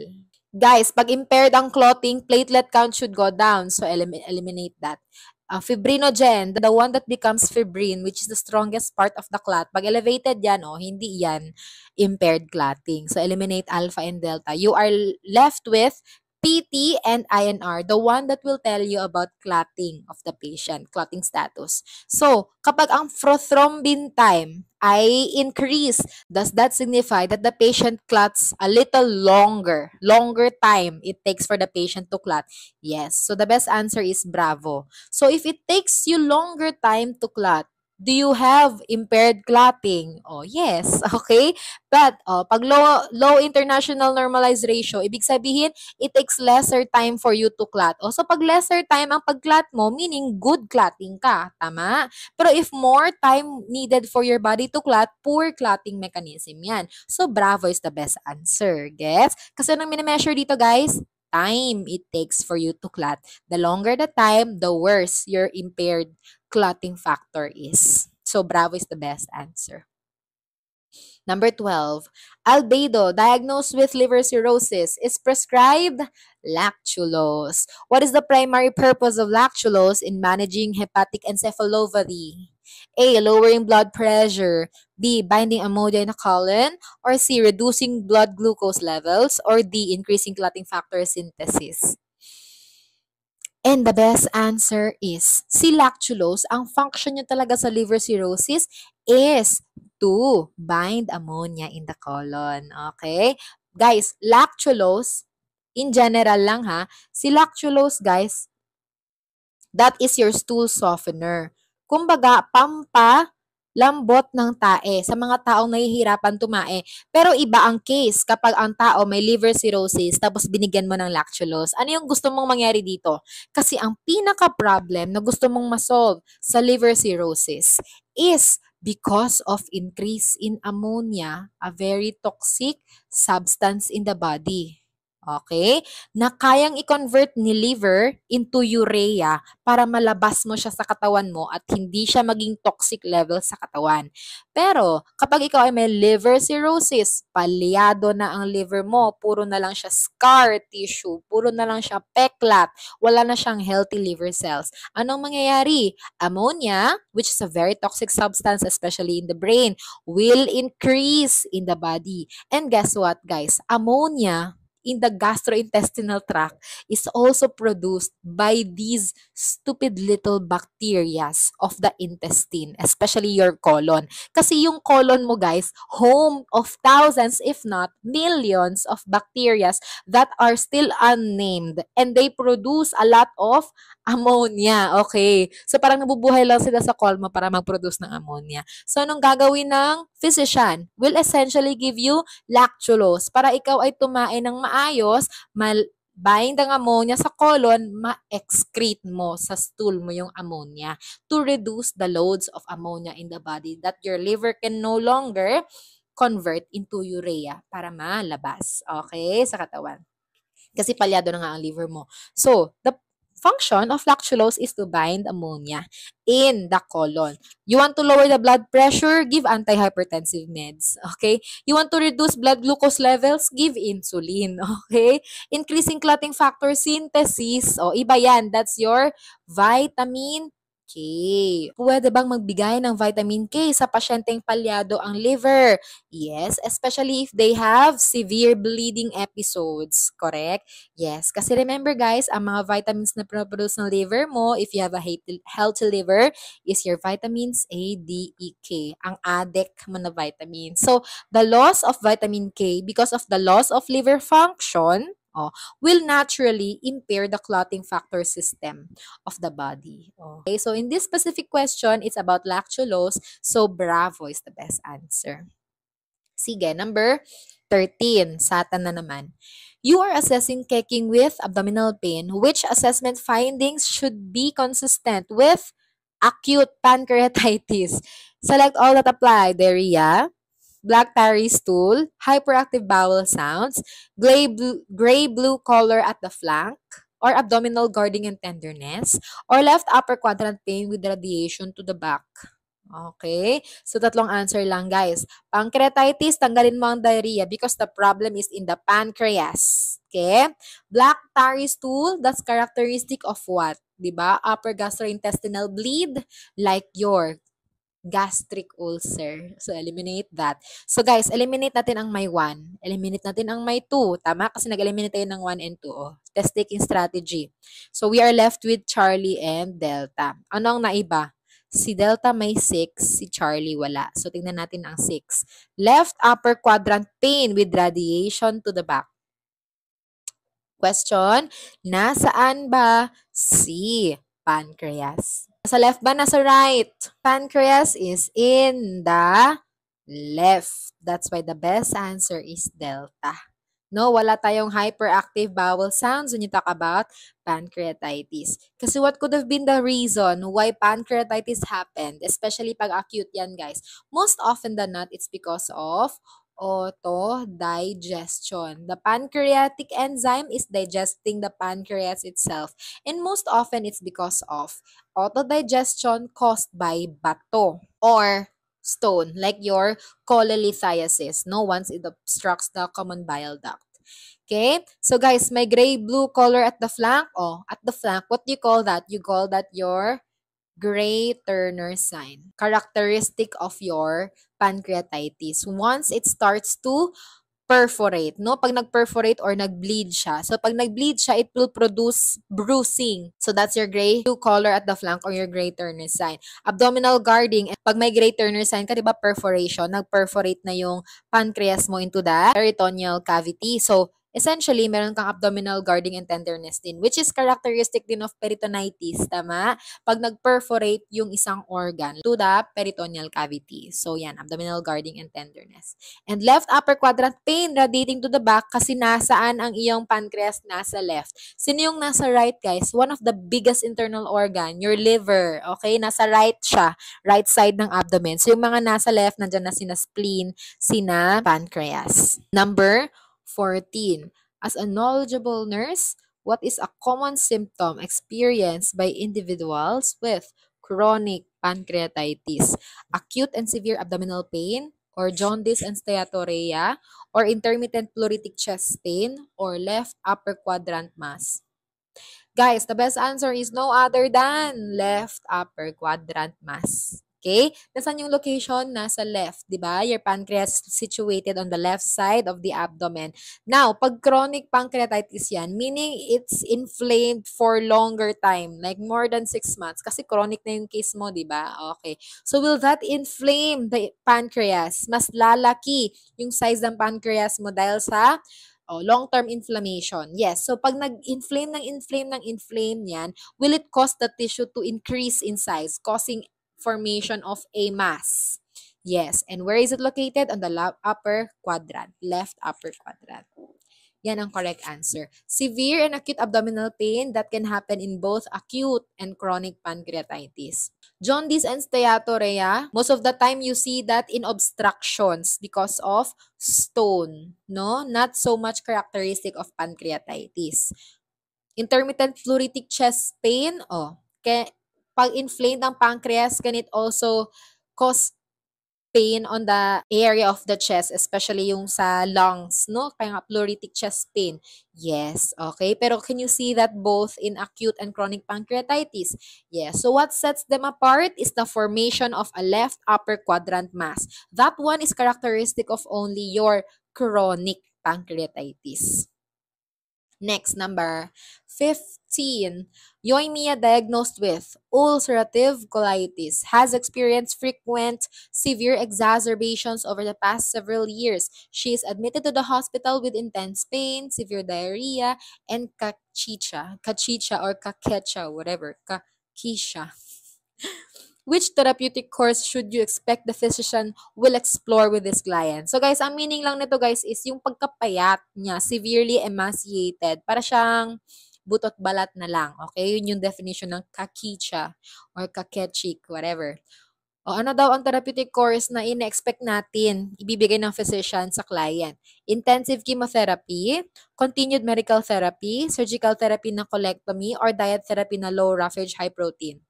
Guys, pag impaired ang clotting, platelet count should go down. So, eliminate that. Fibrinogen, the one that becomes fibrin, which is the strongest part of the clot. Pag elevated yan, hindi yan impaired clotting. So, eliminate alpha and delta. You are left with PT and INR, the one that will tell you about clotting of the patient, clotting status. So, kapag ang prothrombin time ay increase, does that signify that the patient clots a little longer time it takes for the patient to clot? Yes. So, the best answer is bravo. So, if it takes you longer time to clot, do you have impaired clotting? Oh, yes. Okay? But, pag low international normalized ratio, ibig sabihin, it takes lesser time for you to clot. So, pag lesser time ang pag-clot mo, meaning good clotting ka. Tama? Pero if more time needed for your body to clot, poor clotting mechanism yan. So, bravo is the best answer. Gets? Kasi nang minimeasure dito, guys, time it takes for you to clot. The longer the time, the worse your impaired clotting factor is. So, bravo is the best answer. Number 12, Albedo, diagnosed with liver cirrhosis, is prescribed lactulose. What is the primary purpose of lactulose in managing hepatic encephalopathy? A, lowering blood pressure. B, binding ammonia in the colon. Or C, reducing blood glucose levels. Or D, increasing clotting factor synthesis. And the best answer is, si lactulose, ang function nyo talaga sa liver cirrhosis is to bind ammonia in the colon. Okay? Guys, lactulose, in general lang ha, si lactulose, guys, that is your stool softener. Kumbaga, lambot ng tae sa mga taong nahihirapan tumae. Pero iba ang case kapag ang tao may liver cirrhosis tapos binigyan mo ng lactulose. Ano yung gusto mong mangyari dito? Kasi ang pinaka-problem na gusto mong masolve sa liver cirrhosis is because of increase in ammonia, a very toxic substance in the body. Okay? Na kayang i-convert ni liver into urea para malabas mo siya sa katawan mo at hindi siya maging toxic level sa katawan. Pero kapag ikaw ay may liver cirrhosis, palyado na ang liver mo, puro na lang siya scar tissue, puro na lang siya peklat, wala na siyang healthy liver cells. Anong mangyayari? Ammonia, which is a very toxic substance, especially in the brain, will increase in the body. And guess what, guys? Ammonia in the gastrointestinal tract is also produced by these stupid little bacterias of the intestine, especially your colon. Kasi yung colon mo, guys, home of thousands, if not millions of bacterias that are still unnamed and they produce a lot of ammonia. Okay. So parang nabubuhay lang sila sa colon mo para mag-produce ng ammonia. So anong gagawin ng physician? Will essentially give you lactulose para ikaw ay tumain ng maayos, bind ang ammonia sa colon, ma-excrete mo sa stool mo yung ammonia to reduce the loads of ammonia in the body that your liver can no longer convert into urea para malabas. Okay? Sa katawan. Kasi palyado na nga ang liver mo. So, the function of lactulose is to bind ammonia in the colon. You want to lower the blood pressure? Give antihypertensive meds. Okay? You want to reduce blood glucose levels? Give insulin. Okay? Increasing clotting factor synthesis. O, iba yan. That's your vitamin K. Pwede bang magbigay ng vitamin K sa pasyenteng palyado ang liver? Yes, especially if they have severe bleeding episodes. Correct? Yes, kasi remember guys, ang mga vitamins na produce ng liver mo, if you have a healthy liver, is your vitamins A, D, E, K. Ang ADEK mo na vitamin. So, the loss of vitamin K because of the loss of liver function, will naturally impair the clotting factor system of the body. Okay, so in this specific question, it's about lactulose, so bravo is the best answer. Sige, number 13, satan na naman. You are assessing keking with abdominal pain. Which assessment findings should be consistent with acute pancreatitis? Select all that apply. Diarrhea, black tarry stool, hyperactive bowel sounds, gray-blue color at the flank, or abdominal guarding and tenderness, or left upper quadrant pain with radiation to the back. Okay? So, tatlong answer lang, guys. Pancreatitis, tanggalin mo ang diarrhea because the problem is in the pancreas. Okay? Black tarry stool, that's characteristic of what? Diba? Upper gastrointestinal bleed, like your gastric ulcer. So, eliminate that. So, guys, eliminate natin ang may 1. Eliminate natin ang may 2. Tama? Kasi nag-eliminate tayo ng 1 and 2. Oh. Test-taking strategy. So, we are left with Charlie and Delta. Ano ang naiba? Si Delta may 6, si Charlie wala. So, tingnan natin ang 6. Left upper quadrant pain with radiation to the back. Question, nasaan ba si pancreas? Nasa left ba? Nasa right? Pancreas is in the left. That's why the best answer is Delta. No, wala tayong hyperactive bowel sounds when you talk about pancreatitis. Kasi what could have been the reason why pancreatitis happened, especially pag acute yan, guys? Most often than not, it's because of autodigestion. The pancreatic enzyme is digesting the pancreas itself. And most often, it's because of autodigestion caused by bato or stone, like your cholelithiasis, no, once it obstructs the common bile duct. Okay? So guys, may gray-blue color at the flank. Oh, at the flank, what do you call that? You call that your gray Turner sign. Characteristic of your pancreatitis. Once it starts to perforate, no? Pag nag-perforate or nag-bleed siya. So, pag nag-bleed siya, it will produce bruising. So, that's your gray blue color at the flank or your gray Turner sign. Abdominal guarding, pag may gray Turner sign ka, di ba perforation, nag-perforate na yung pancreas mo into the peritoneal cavity. So, essentially, meron kang abdominal guarding and tenderness din, which is characteristic din of peritonitis, tama? Pag nag-perforate yung isang organ to the peritoneal cavity. So, yan, abdominal guarding and tenderness. And left upper quadrant pain radiating to the back kasi nasaan ang iyong pancreas? Nasa left. Sino yung nasa right, guys? One of the biggest internal organ, your liver. Okay? Nasa right siya. Right side ng abdomen. So, yung mga nasa left, nandyan na sina spleen, sina pancreas. Number 14. As a knowledgeable nurse, what is a common symptom experienced by individuals with chronic pancreatitis? Acute and severe abdominal pain, or jaundice and steatorrhea, or intermittent pleuritic chest pain, or left upper quadrant mass? Guys, the best answer is no other than left upper quadrant mass. Okay? Nasaan yung location? Nasa left, di ba? Your pancreas is situated on the left side of the abdomen. Now, pag chronic pancreatitis yan, meaning it's inflamed for longer time, like more than 6 months. Kasi chronic na yung case mo, di ba? Okay. So, will that inflame the pancreas? Mas lalaki yung size ng pancreas mo dahil sa long-term inflammation. Yes. So, pag nag-inflame yan, will it cause the tissue to increase in size, causing formation of a mass? Yes. And where is it located? On the upper quadrant, left upper quadrant. Yan ang correct answer. Severe and acute abdominal pain that can happen in both acute and chronic pancreatitis. Jaundice and steatorrhea, most of the time you see that in obstructions because of stone, no? Not so much characteristic of pancreatitis. Intermittent pleuritic chest pain, pag inflamed ang pancreas, can it also cause pain on the area of the chest, especially yung sa lungs, no? Kaya nga pleuritic chest pain. Yes, okay. Pero can you see that both in acute and chronic pancreatitis? Yes. So what sets them apart is the formation of a left upper quadrant mass. That one is characteristic of only your chronic pancreatitis. Next, number 15. Yoimia, diagnosed with ulcerative colitis, has experienced frequent severe exacerbations over the past several years. She is admitted to the hospital with intense pain, severe diarrhea, and kachicha or kakecha, whatever, kakisha. Which therapeutic course should you expect the physician will explore with this client? So guys, ang meaning lang nito guys is yung pagkapayat niya, severely emaciated, para siyang butot balat na lang. Okay? Yun yung definition ng kakicha or kakechik, whatever. O ano daw ang therapeutic course na ina-expect natin ibibigay ng physician sa client? Intensive chemotherapy, continued medical therapy, surgical therapy na colectomy, or diet therapy na low roughage, high protein.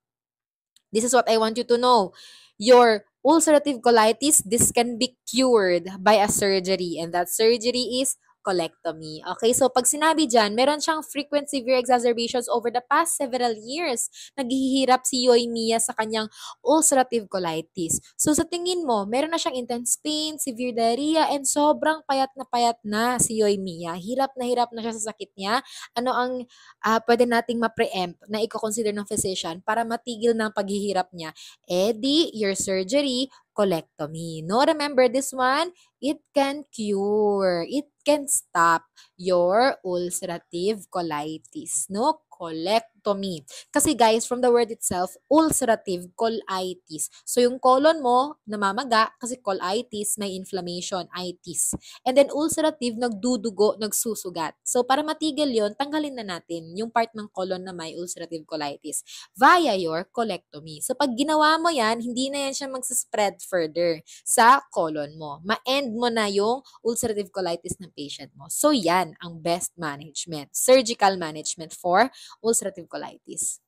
This is what I want you to know. Your ulcerative colitis, this can be cured by a surgery, and that surgery is colectomy. Okay, so pag sinabi dyan, meron siyang frequent severe exacerbations over the past several years. Naghihirap si Yoimiya sa kanyang ulcerative colitis. So sa tingin mo, meron na siyang intense pain, severe diarrhea, and sobrang payat na si Yoimiya. Hirap na siya sa sakit niya. Ano ang pwede nating ma-preempt na i-consider ng physician para matigil ng paghihirap niya? Your surgery, colectomy. No, remember this one? It can cure. It can stop your ulcerative colitis. No, colectomy. Kasi guys, from the word itself, ulcerative colitis. So yung colon mo namamaga kasi colitis, may inflammation, itis. And then ulcerative, nagdudugo, nagsusugat. So para matigil yon, tanggalin na natin yung part ng colon na may ulcerative colitis via your colectomy. So pag ginawa mo yan, hindi na yan siya magsaspread further sa colon mo. Ma-end mo na yung ulcerative colitis ng patient mo. So yan ang best management, surgical management for ulcerative colitis.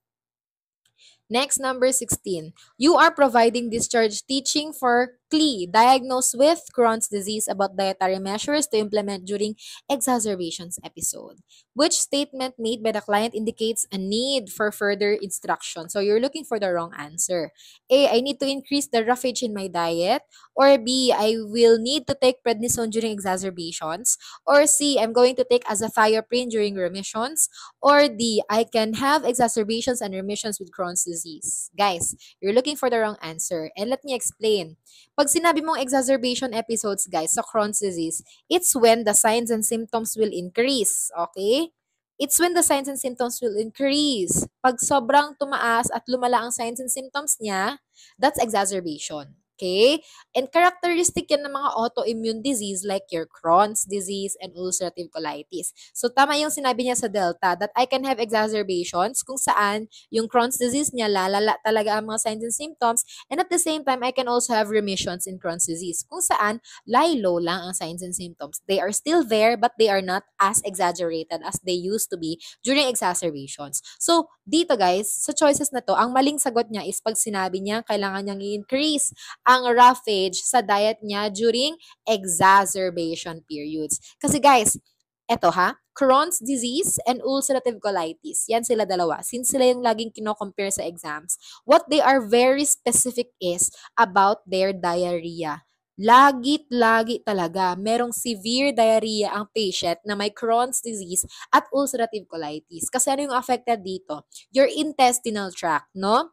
Next, number 16. You are providing discharge teaching for CLE, diagnosed with Crohn's disease, about dietary measures to implement during exacerbations episode. Which statement made by the client indicates a need for further instruction? So you're looking for the wrong answer. A, I need to increase the roughage in my diet. Or B, I will need to take prednisone during exacerbations. Or C, I'm going to take azathioprine during remissions. Or D, I can have exacerbations and remissions with Crohn's disease. Guys, you're looking for the wrong answer. And let me explain. Pag sinabi mong exacerbation episodes, guys, sa Crohn's disease, it's when the signs and symptoms will increase. Okay? It's when the signs and symptoms will increase. Pag sobrang tumaas at lumala ang signs and symptoms niya, that's exacerbation. Okay? And characteristic yan ng mga autoimmune disease like your Crohn's disease and ulcerative colitis. So, tama yung sinabi niya sa Delta that I can have exacerbations kung saan yung Crohn's disease niya lalala talaga ang mga signs and symptoms, and at the same time, I can also have remissions in Crohn's disease kung saan lie-low lang ang signs and symptoms. They are still there but they are not as exaggerated as they used to be during exacerbations. So, dito guys, sa choices na to, ang maling sagot niya is pag sinabi niya kailangan niyang i-increase ang roughage sa diet niya during exacerbation periods. Kasi guys, eto Crohn's disease and ulcerative colitis. Yan sila dalawa. Since sila yung laging kino-compare sa exams, what they are very specific is about their diarrhea. Lagi talaga, merong severe diarrhea ang patient na may Crohn's disease at ulcerative colitis. Kasi ano yung affected dito? Your intestinal tract, no?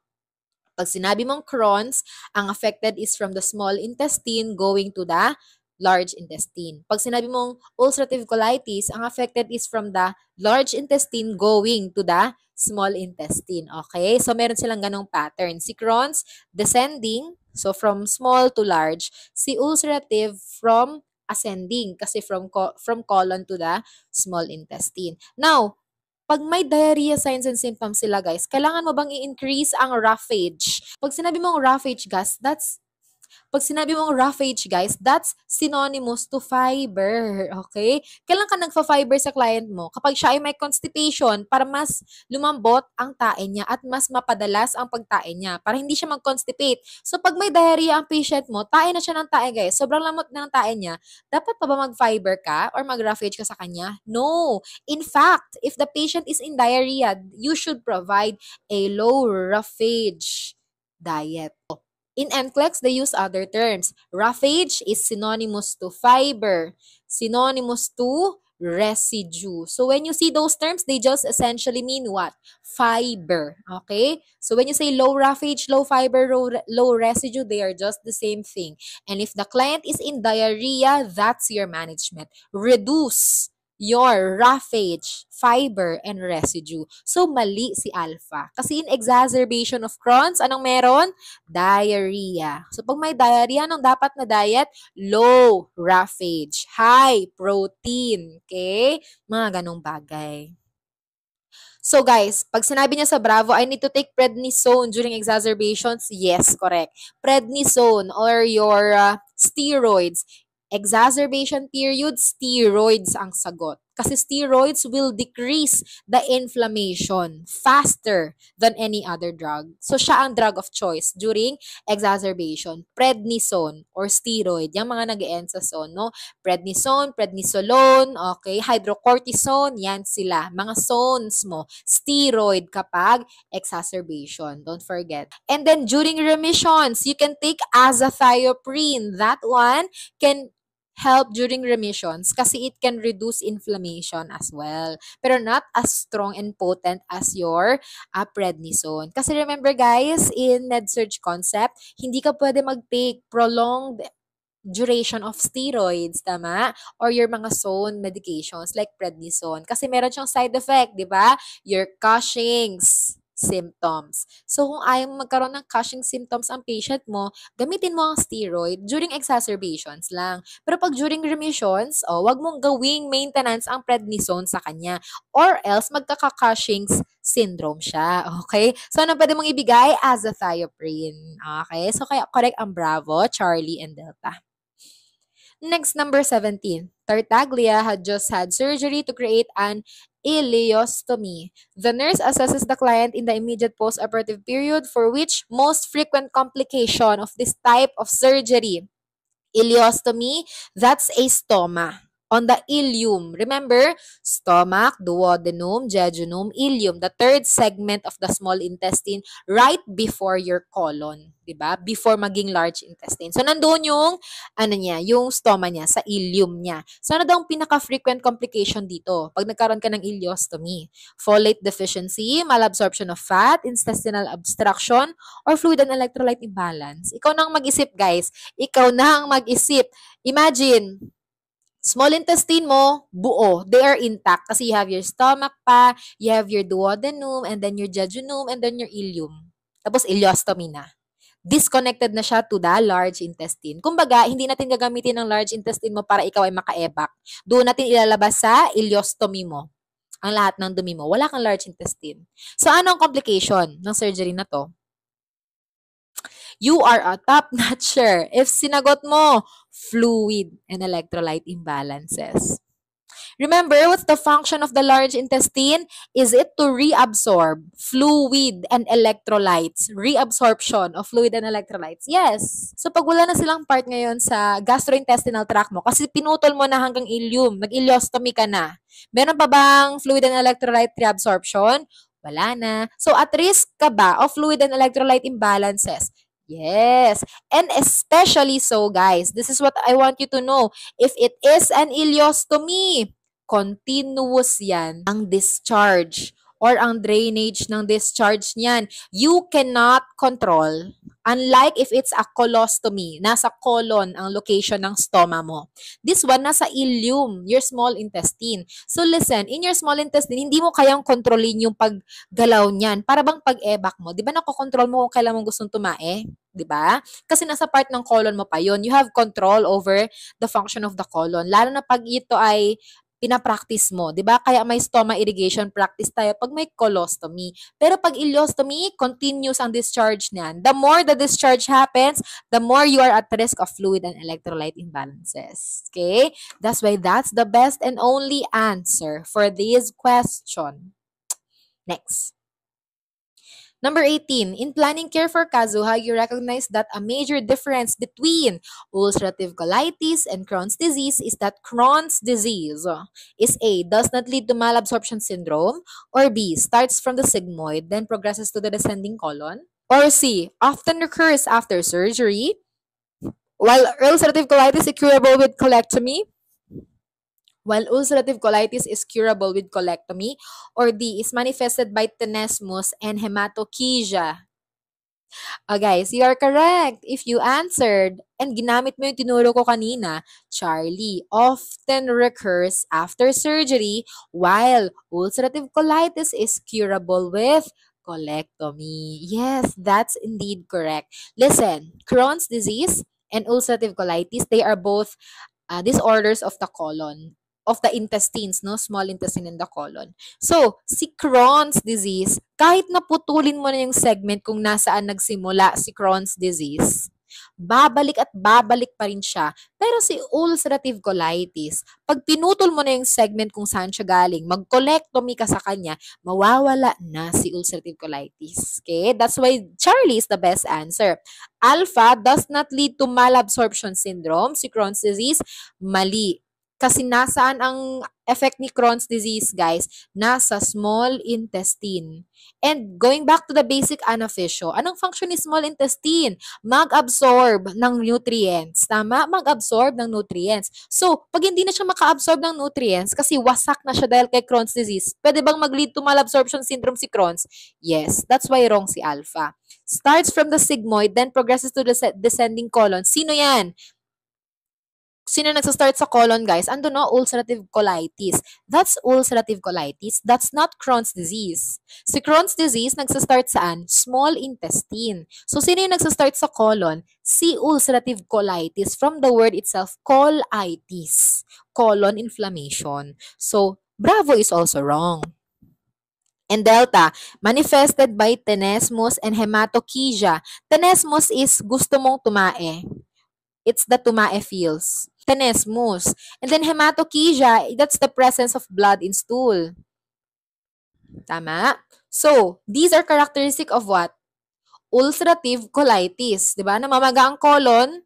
Pag sinabi mong Crohn's, ang affected is from the small intestine going to the large intestine. Pag sinabi mong ulcerative colitis, ang affected is from the large intestine going to the small intestine. Okay? So, meron silang ganong pattern. Si Crohn's, descending, so from small to large. Si ulcerative, from ascending, kasi from colon to the small intestine. Now, pag may diarrhea signs and symptoms sila guys, kailangan mo bang i-increase ang roughage? Pag sinabi mong roughage gas, that's Pag sinabi mong roughage, guys, that's synonymous to fiber. Okay? Kailan ka nagfa-fiber sa client mo? Kapag siya ay may constipation para mas lumambot ang tae niya at mas mapadalas ang pagtae niya para hindi siya mag-constipate. So, pag may diarrhea ang patient mo, tae na siya ng tae, guys. Sobrang lamot na ng tae niya. Dapat pa ba mag-fiber ka or mag-roughage ka sa kanya? No. In fact, if the patient is in diarrhea, you should provide a low roughage diet. In NCLEX, they use other terms. Roughage is synonymous to fiber, synonymous to residue. So when you see those terms, they just essentially mean what? Fiber. Okay? So when you say low roughage, low fiber, low residue, they are just the same thing. And if the client is in diarrhea, that's your management. Reduce your roughage, fiber, and residue. So, mali si Alpha. Kasi in exacerbation of Crohn's, anong meron? Diarrhea. So, pag may diarrhea, anong dapat na diet? Low roughage, high protein. Okay? Mga ganong bagay. So guys, pag sinabi niya sa Bravo, I need to take prednisone during exacerbations. Yes, correct. Prednisone or your steroids. Exacerbation period, steroids ang sagot. Kasi steroids will decrease the inflammation faster than any other drug. So siya ang drug of choice during exacerbation. Prednisone or steroid. Yung mga nag-end sa zone, no? Prednisone, prednisolone, okay, hydrocortisone, yan sila. Mga zones mo. Steroid kapag exacerbation. Don't forget. And then during remissions, you can take azathioprine. That one can help during remissions kasi it can reduce inflammation as well. Pero not as strong and potent as your prednisone. Kasi remember guys, in med-surg concept, hindi ka pwede mag-take prolonged duration of steroids, tama? Or your mga zone medications like prednisone. Kasi meron siyang side effect, di ba? Your Cushing's symptoms. So, kung ayaw mo magkaroon ng Cushing symptoms ang patient mo, gamitin mo ang steroid during exacerbations lang. Pero pag during remissions, wag mong gawing maintenance ang prednisone sa kanya. Or else, magkaka-Cushing's syndrome siya. Okay? So, ano pwede mong ibigay? Azathioprine. Okay? So, kaya correct ang Bravo, Charlie, and Delta. Next, number 17. Tartaglia had just had surgery to create an ileostomy. The nurse assesses the client in the immediate post-operative period for which most frequent complication of this type of surgery. Ileostomy, that's a stoma. On the ileum. Remember, stomach, duodenum, jejunum, ileum, the third segment of the small intestine right before your colon. Diba? Before maging large intestine. So, nandoon yung, yung stoma niya, sa ileum niya. So, ano daw ang pinaka-frequent complication dito pag nagkaroon ka ng ileostomy? Folate deficiency, malabsorption of fat, intestinal obstruction, or fluid and electrolyte imbalance. Ikaw nang mag-isip, guys. Ikaw nang mag-isip. Imagine, small intestine mo, buo. They are intact kasi you have your stomach pa, you have your duodenum, and then your jejunum, and then your ileum. Tapos ileostomy na. Disconnected na siya to the large intestine. Kumbaga, hindi natin gagamitin ang large intestine mo para ikaw ay maka-evac. Doon natin ilalabas sa ileostomy mo. Ang lahat ng dumi mo. Wala kang large intestine. So, ano ang complication ng surgery na to? You are a top-notcher if sinagot mo fluid and electrolyte imbalances. Remember, what's the function of the large intestine? Is it to reabsorb fluid and electrolytes? Reabsorption of fluid and electrolytes? Yes. So, pag wala na silang part ngayon sa gastrointestinal tract mo, kasi pinutol mo na hanggang ileum, nag-ileostomy ka na, meron pa bang fluid and electrolyte reabsorption? Wala na. So, at risk ka ba of fluid and electrolyte imbalances? Yes. And especially so, guys, this is what I want you to know. If it is an ileostomy, continuous yan ang discharge or ang drainage ng discharge niyan. You cannot control. Unlike if it's a colostomy, nasa colon ang location ng stoma mo. This one, nasa ileum, your small intestine. So listen, in your small intestine, hindi mo kayang kontrolin yung paggalaw niyan. Para bang pag-evac mo, di ba nakokontrol mo kung kailan mo gustong tumae? Di ba? Kasi nasa part ng colon mo pa yon. You have control over the function of the colon. Lalo na pag ito ay pinapractice mo. 'Di ba? Kaya may stoma irrigation practice tayo pag may colostomy. Pero pag ileostomy, continuous ang discharge niyan. The more the discharge happens, the more you are at risk of fluid and electrolyte imbalances. Okay? That's why that's the best and only answer for this question. Next. Number 18, in planning care for Kazuha, you recognize that a major difference between ulcerative colitis and Crohn's disease is that Crohn's disease is A, does not lead to malabsorption syndrome, or B, starts from the sigmoid, then progresses to the descending colon, or C, often occurs after surgery, while ulcerative colitis is curable with colectomy, while ulcerative colitis is curable with colectomy, or D, is manifested by tenesmus and hematochezia. Guys, you are correct. If you answered and ginamit mo yung tinuro ko kanina, Charlie, often recurs after surgery, while ulcerative colitis is curable with colectomy. Yes, that's indeed correct. Listen, Crohn's disease and ulcerative colitis, they are both disorders of the colon, of the intestines, no? Small intestine and the colon. So, si Crohn's disease, kahit naputulin mo na yung segment kung nasaan nagsimula si Crohn's disease, babalik at babalik pa rin siya. Pero si ulcerative colitis, pag pinutol mo na yung segment kung saan siya galing, mag-colectomy ka sa kanya, mawawala na si ulcerative colitis. Okay? That's why Charlie is the best answer. Alpha does not lead to malabsorption syndrome, si Crohn's disease, mali. Kasi nasaan ang effect ni Crohn's disease, guys? Nasa small intestine. And going back to the basic anaphysio, anong function ni small intestine? Mag-absorb ng nutrients. Tama? Mag-absorb ng nutrients. So, pag hindi na siya maka-absorb ng nutrients, kasi wasak na siya dahil kay Crohn's disease, pwede bang mag-lead to malabsorption syndrome si Crohn's? Yes. That's why wrong si alpha. Starts from the sigmoid, then progresses to the descending colon. Sino yan? Sino nagsa-start sa colon, guys? Ando no, ulcerative colitis. That's ulcerative colitis. That's not Crohn's disease. Si Crohn's disease, nagsa-start saan? Small intestine. So, sino yung nagsa-start sa colon? Si ulcerative colitis. From the word itself, colitis. Colon inflammation. So, bravo is also wrong. And delta, manifested by tenesmus and hematochezia. Tenesmus is gusto mong tumae. It's the tumae feels. Tenesmus. And then hematochezia, that's the presence of blood in stool. Tama? So, these are characteristic of what? Ulcerative colitis. Diba? Namamaga ang colon,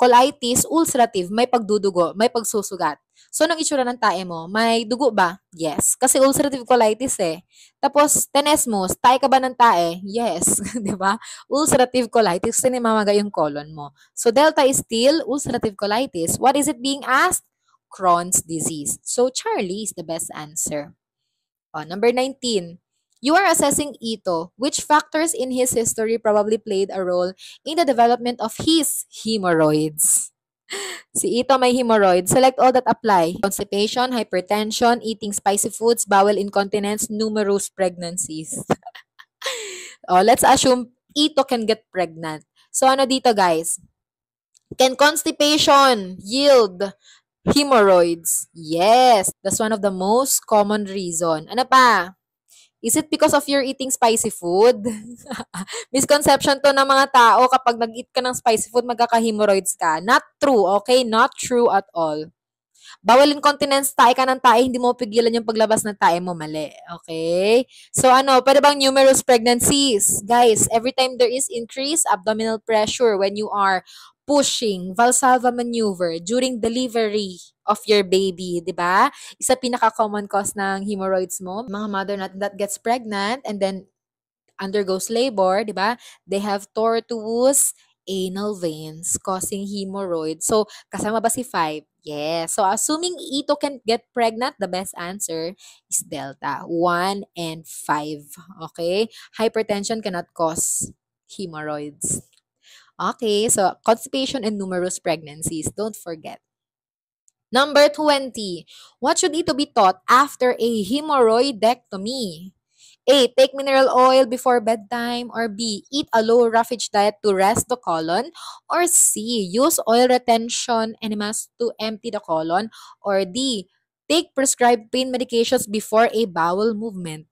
colitis, ulcerative, may pagdudugo, may pagsusugat. So, anong itsura ng tae mo? May dugo ba? Yes. Kasi ulcerative colitis eh. Tapos, tenesmus, tae ka ba ng tae? Yes. Diba? Ulcerative colitis, kasi namamaga yung colon mo. So, delta is still ulcerative colitis. What is it being asked? Crohn's disease. So, Charlie is the best answer. Number 19. You are assessing Ito. Which factors in his history probably played a role in the development of his hemorrhoids? Si Ito may hemorrhoids. Select all that apply. Constipation, hypertension, eating spicy foods, bowel incontinence, numerous pregnancies. Let's assume Ito can get pregnant. So ano dito, guys? Can constipation yield hemorrhoids? Yes. That's one of the most common reason. Ano pa? Is it because of your eating spicy food? Misconception to ng mga tao kapag nag-eat ka ng spicy food, magkaka-hemorrhoids ka. Not true, okay? Not true at all. Bawal incontinence, tae ka ng tae, hindi mo pigilan yung paglabas ng tae mo, mali. Okay? So pwede bang numerous pregnancies? Guys, every time there is increased abdominal pressure when you are pushing Valsalva maneuver during delivery of your baby, di ba? Isa pinaka-common cause ng hemorrhoids mo. Mga mother natin that gets pregnant and then undergoes labor, di ba? They have tortuous anal veins causing hemorrhoids. So, kasama ba si 5? Yes. So, assuming Ito can get pregnant, the best answer is delta. 1 and 5. Okay? Hypertension cannot cause hemorrhoids. Okay, so constipation and numerous pregnancies. Don't forget. Number 20. What should Ito be taught after a hemorrhoidectomy? A. Take mineral oil before bedtime. Or B. Eat a low roughage diet to rest the colon. Or C. Use oil retention enemas to empty the colon. Or D. Take prescribed pain medications before a bowel movement.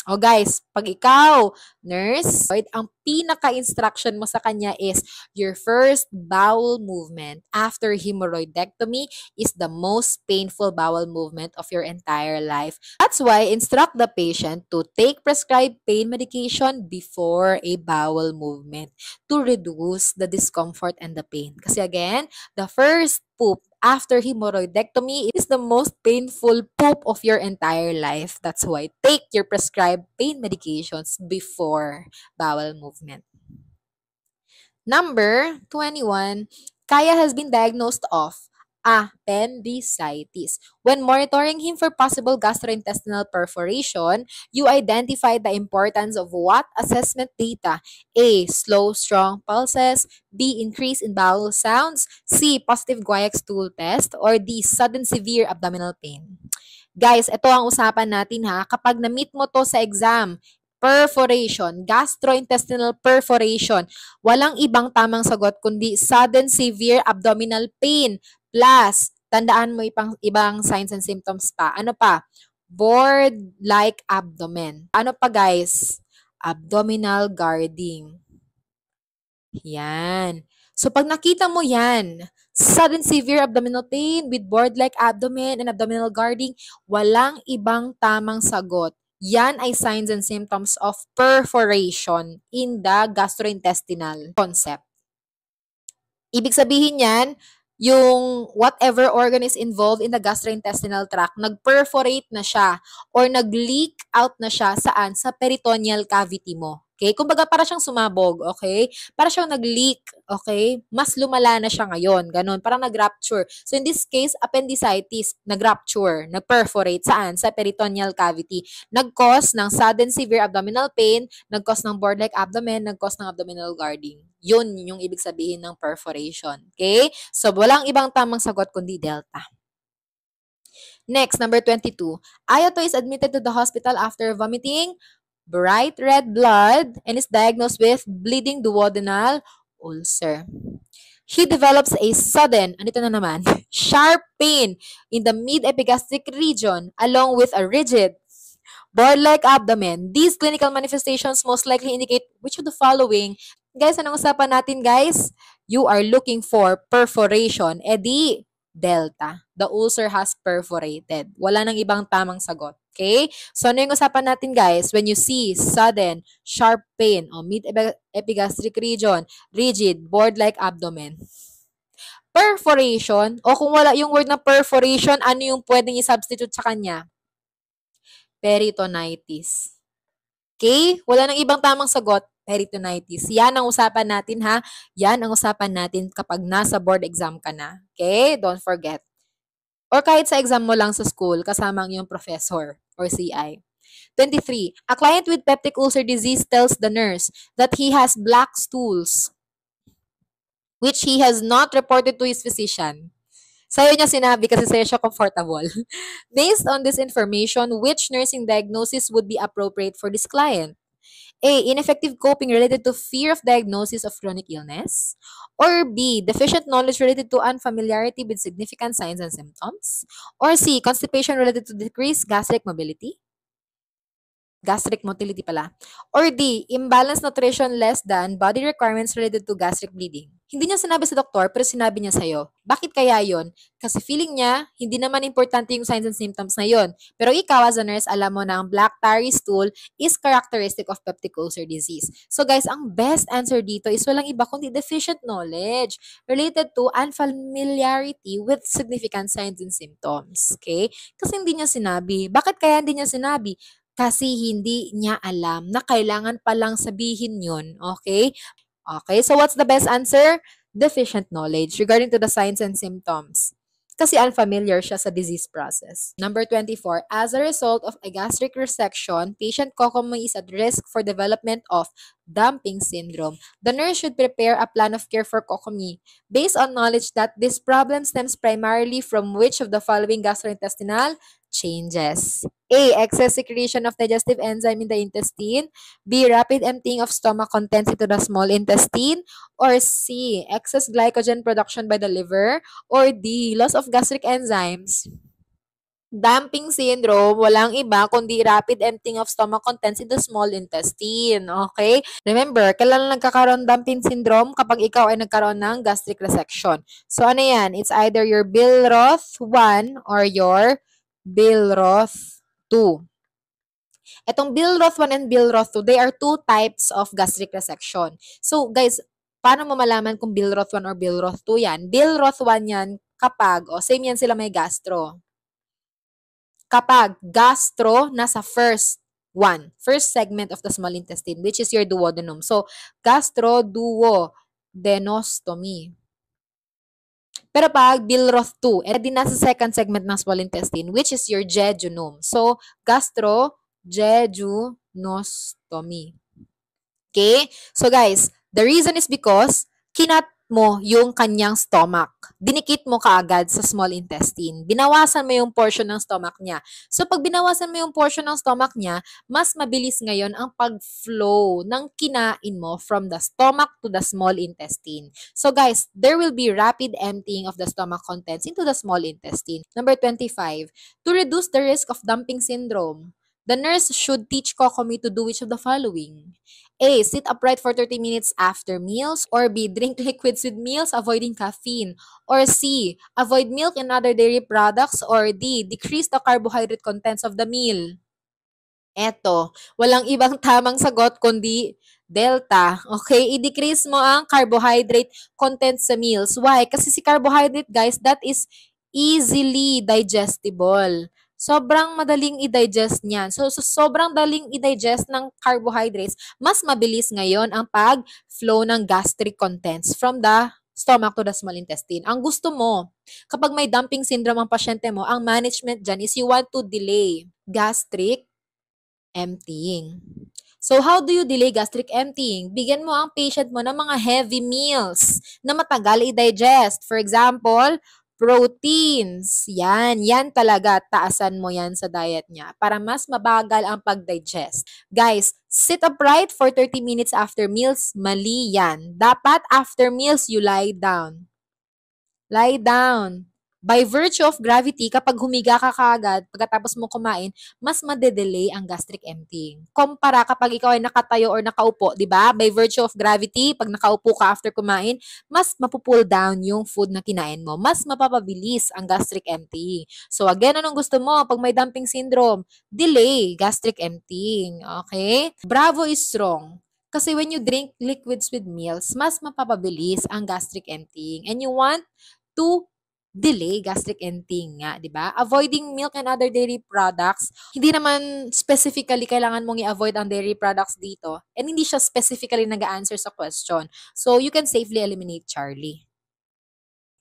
O guys, pag ikaw, nurse, ang pinaka-instruction mo sa kanya is your first bowel movement after hemorrhoidectomy is the most painful bowel movement of your entire life. That's why instruct the patient to take prescribed pain medication before a bowel movement to reduce the discomfort and the pain. Kasi again, the first poop after hemorrhoidectomy is the most painful poop of your entire life. That's why take your prescribed pain medications before bowel movement. Number 21, Kaya has been diagnosed of appendicitis. When monitoring him for possible gastrointestinal perforation, you identified the importance of what assessment data? A. Slow, strong pulses. B. Increase in bowel sounds. C. Positive Guaiac stool test. Or D. Sudden severe abdominal pain. Guys, ito ang usapan natin ha. Kapag na-meet mo to sa exam, perforation, gastrointestinal perforation, walang ibang tamang sagot kundi sudden severe abdominal pain. Plus, tandaan mo ibang signs and symptoms pa. Ano pa? Board-like abdomen. Ano pa guys? Abdominal guarding. Yan. So, pag nakita mo yan, sudden severe abdominal pain with board-like abdomen and abdominal guarding, walang ibang tamang sagot. Yan ay signs and symptoms of perforation in the gastrointestinal concept. Ibig sabihin yan, yung whatever organ is involved in the gastrointestinal tract, nag-perforate na siya or nag-leak out na siya saan? Sa peritoneal cavity mo. Okay? Kumbaga, para siyang sumabog, okay? Para siyang nag-leak, okay? Mas lumala na siya ngayon, ganun. Parang nag-rupture. So, in this case, appendicitis, nag-rupture, nag-perforate, saan? Sa peritoneal cavity. Nag-cause ng sudden severe abdominal pain, nag-cause ng board-like abdomen, nag-cause ng abdominal guarding. Yun yung ibig sabihin ng perforation. Okay? So, walang ibang tamang sagot kundi delta. Next, number 22. Ayato is admitted to the hospital after vomiting bright red blood and is diagnosed with bleeding duodenal ulcer. He develops a sudden, anito na naman, sharp pain in the mid-epigastric region along with a rigid board-like abdomen. These clinical manifestations most likely indicate which of the following. Guys, anong usapan natin guys? You are looking for perforation. Di, delta. The ulcer has perforated. Wala nang ibang tamang sagot. Okay? So, ano yung usapan natin, guys? When you see sudden, sharp pain o mid-epigastric region, rigid, board-like abdomen. Perforation, o kung wala yung word na perforation, ano yung pwedeng i-substitute sa kanya? Peritonitis. Okay? Wala nang ibang tamang sagot, peritonitis. Yan ang usapan natin, ha? Yan ang usapan natin kapag nasa board exam ka na. Okay? Don't forget. Or kahit sa exam mo lang sa school, kasama ang iyong professor or CI. 23. A client with peptic ulcer disease tells the nurse that he has black stools, which he has not reported to his physician. Sa'yo niya sinabi kasi sa'yo siya comfortable. Based on this information, which nursing diagnosis would be appropriate for this client? A. Ineffective coping related to fear of diagnosis of chronic illness. Or B. Deficient knowledge related to unfamiliarity with significant signs and symptoms. Or C. Constipation related to decreased gastric mobility. Gastric motility pala. Or D. Imbalanced nutrition less than body requirements related to gastric bleeding. Hindi niya sinabi sa doktor, pero sinabi niya sa'yo. Bakit kaya yon? Kasi feeling niya, hindi naman importante yung signs and symptoms na yon. Pero ikaw as a nurse, alam mo na ang black tarry stool is characteristic of peptic ulcer disease. So guys, ang best answer dito is walang iba kundi deficient knowledge related to unfamiliarity with significant signs and symptoms. Okay? Kasi hindi niya sinabi. Bakit kaya hindi niya sinabi? Kasi hindi niya alam na kailangan palang sabihin yun. Okay? Okay, so what's the best answer? Deficient knowledge regarding to the signs and symptoms. Kasi unfamiliar siya sa disease process. Number 24, as a result of a gastric resection, patient Kokomi is at risk for development of dumping syndrome. The nurse should prepare a plan of care for Kokomi based on knowledge that this problem stems primarily from which of the following gastrointestinal changes. A. Excess secretion of digestive enzyme in the intestine. B. Rapid emptying of stomach contents into the small intestine. Or C. Excess glycogen production by the liver. Or D. Loss of gastric enzymes. Dumping syndrome, walang iba kundi rapid emptying of stomach contents in the small intestine. Okay? Remember, kailan nagkakaroon dumping syndrome? Kapag ikaw ay nagkaroon ng gastric resection. So, ano yan? It's either your Billroth 1 or your Billroth 2. Itong Billroth 1 and Billroth 2, they are two types of gastric resection. So, guys, paano mo malaman kung Billroth 1 or Billroth 2 yan? Billroth 1 yan kapag, same yan sila may gastro. Kapag gastro nasa first segment of the small intestine, which is your duodenum. So, gastroduodenostomy. Pero pag Billroth 2, din nasa second segment ng small intestine, which is your jejunum. So, gastrojejunostomy. Okay? So, guys, the reason is because kinat mo yung kanyang stomach. Dinikit mo kaagad sa small intestine. Binawasan mo yung portion ng stomach niya. So, pag binawasan mo yung portion ng stomach niya, mas mabilis ngayon ang pag-flow ng kinain mo from the stomach to the small intestine. So, guys, there will be rapid emptying of the stomach contents into the small intestine. Number 25, to reduce the risk of dumping syndrome, the nurse should teach Kokomi to do which of the following? A. Sit upright for 30 minutes after meals. Or B. Drink liquids with meals, avoiding caffeine. Or C. Avoid milk and other dairy products. Or D. Decrease the carbohydrate contents of the meal. Eto, walang ibang tamang sagot kundi delta. Okay? I-decrease mo ang carbohydrate content sa meals. Why? Kasi si carbohydrate, guys, that is easily digestible. Sobrang madaling i-digest niyan. So, sobrang daling i-digest ng carbohydrates, mas mabilis ngayon ang pag-flow ng gastric contents from the stomach to the small intestine. Ang gusto mo, kapag may dumping syndrome ang pasyente mo, ang management dyan is you want to delay gastric emptying. So, how do you delay gastric emptying? Bigyan mo ang patient mo ng mga heavy meals na matagal i-digest. For example, proteins. Yan talaga. Taasan mo yan sa diet niya para mas mabagal ang pag-digest. Guys, sit upright for 30 minutes after meals. Mali yan. Dapat after meals, you lie down. Lie down. By virtue of gravity, kapag humiga ka kaagad, pagkatapos mo kumain, mas madedelay ang gastric emptying. Kumpara kapag ikaw ay nakatayo or nakaupo, di ba? By virtue of gravity, pag nakaupo ka after kumain, mas mapupull down yung food na kinain mo. Mas mapapabilis ang gastric emptying. So again, anong gusto mo? Pag may dumping syndrome, delay gastric emptying. Okay? Bravo is strong. Kasi when you drink liquids with meals, mas mapapabilis ang gastric emptying. And you want to delay gastric emptying nga, di ba? Avoiding milk and other dairy products, hindi naman specifically kailangan mong i-avoid ang dairy products dito. And hindi siya specifically nag-answer sa question. So, you can safely eliminate Charlie.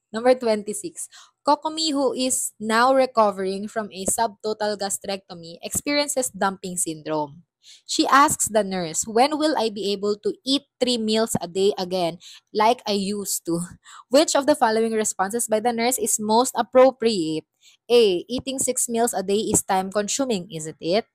Number 26. Kokomi, who is now recovering from a subtotal gastrectomy, experiences dumping syndrome. She asks the nurse, when will I be able to eat 3 meals a day again like I used to? Which of the following responses by the nurse is most appropriate? A. Eating 6 meals a day is time-consuming, isn't it?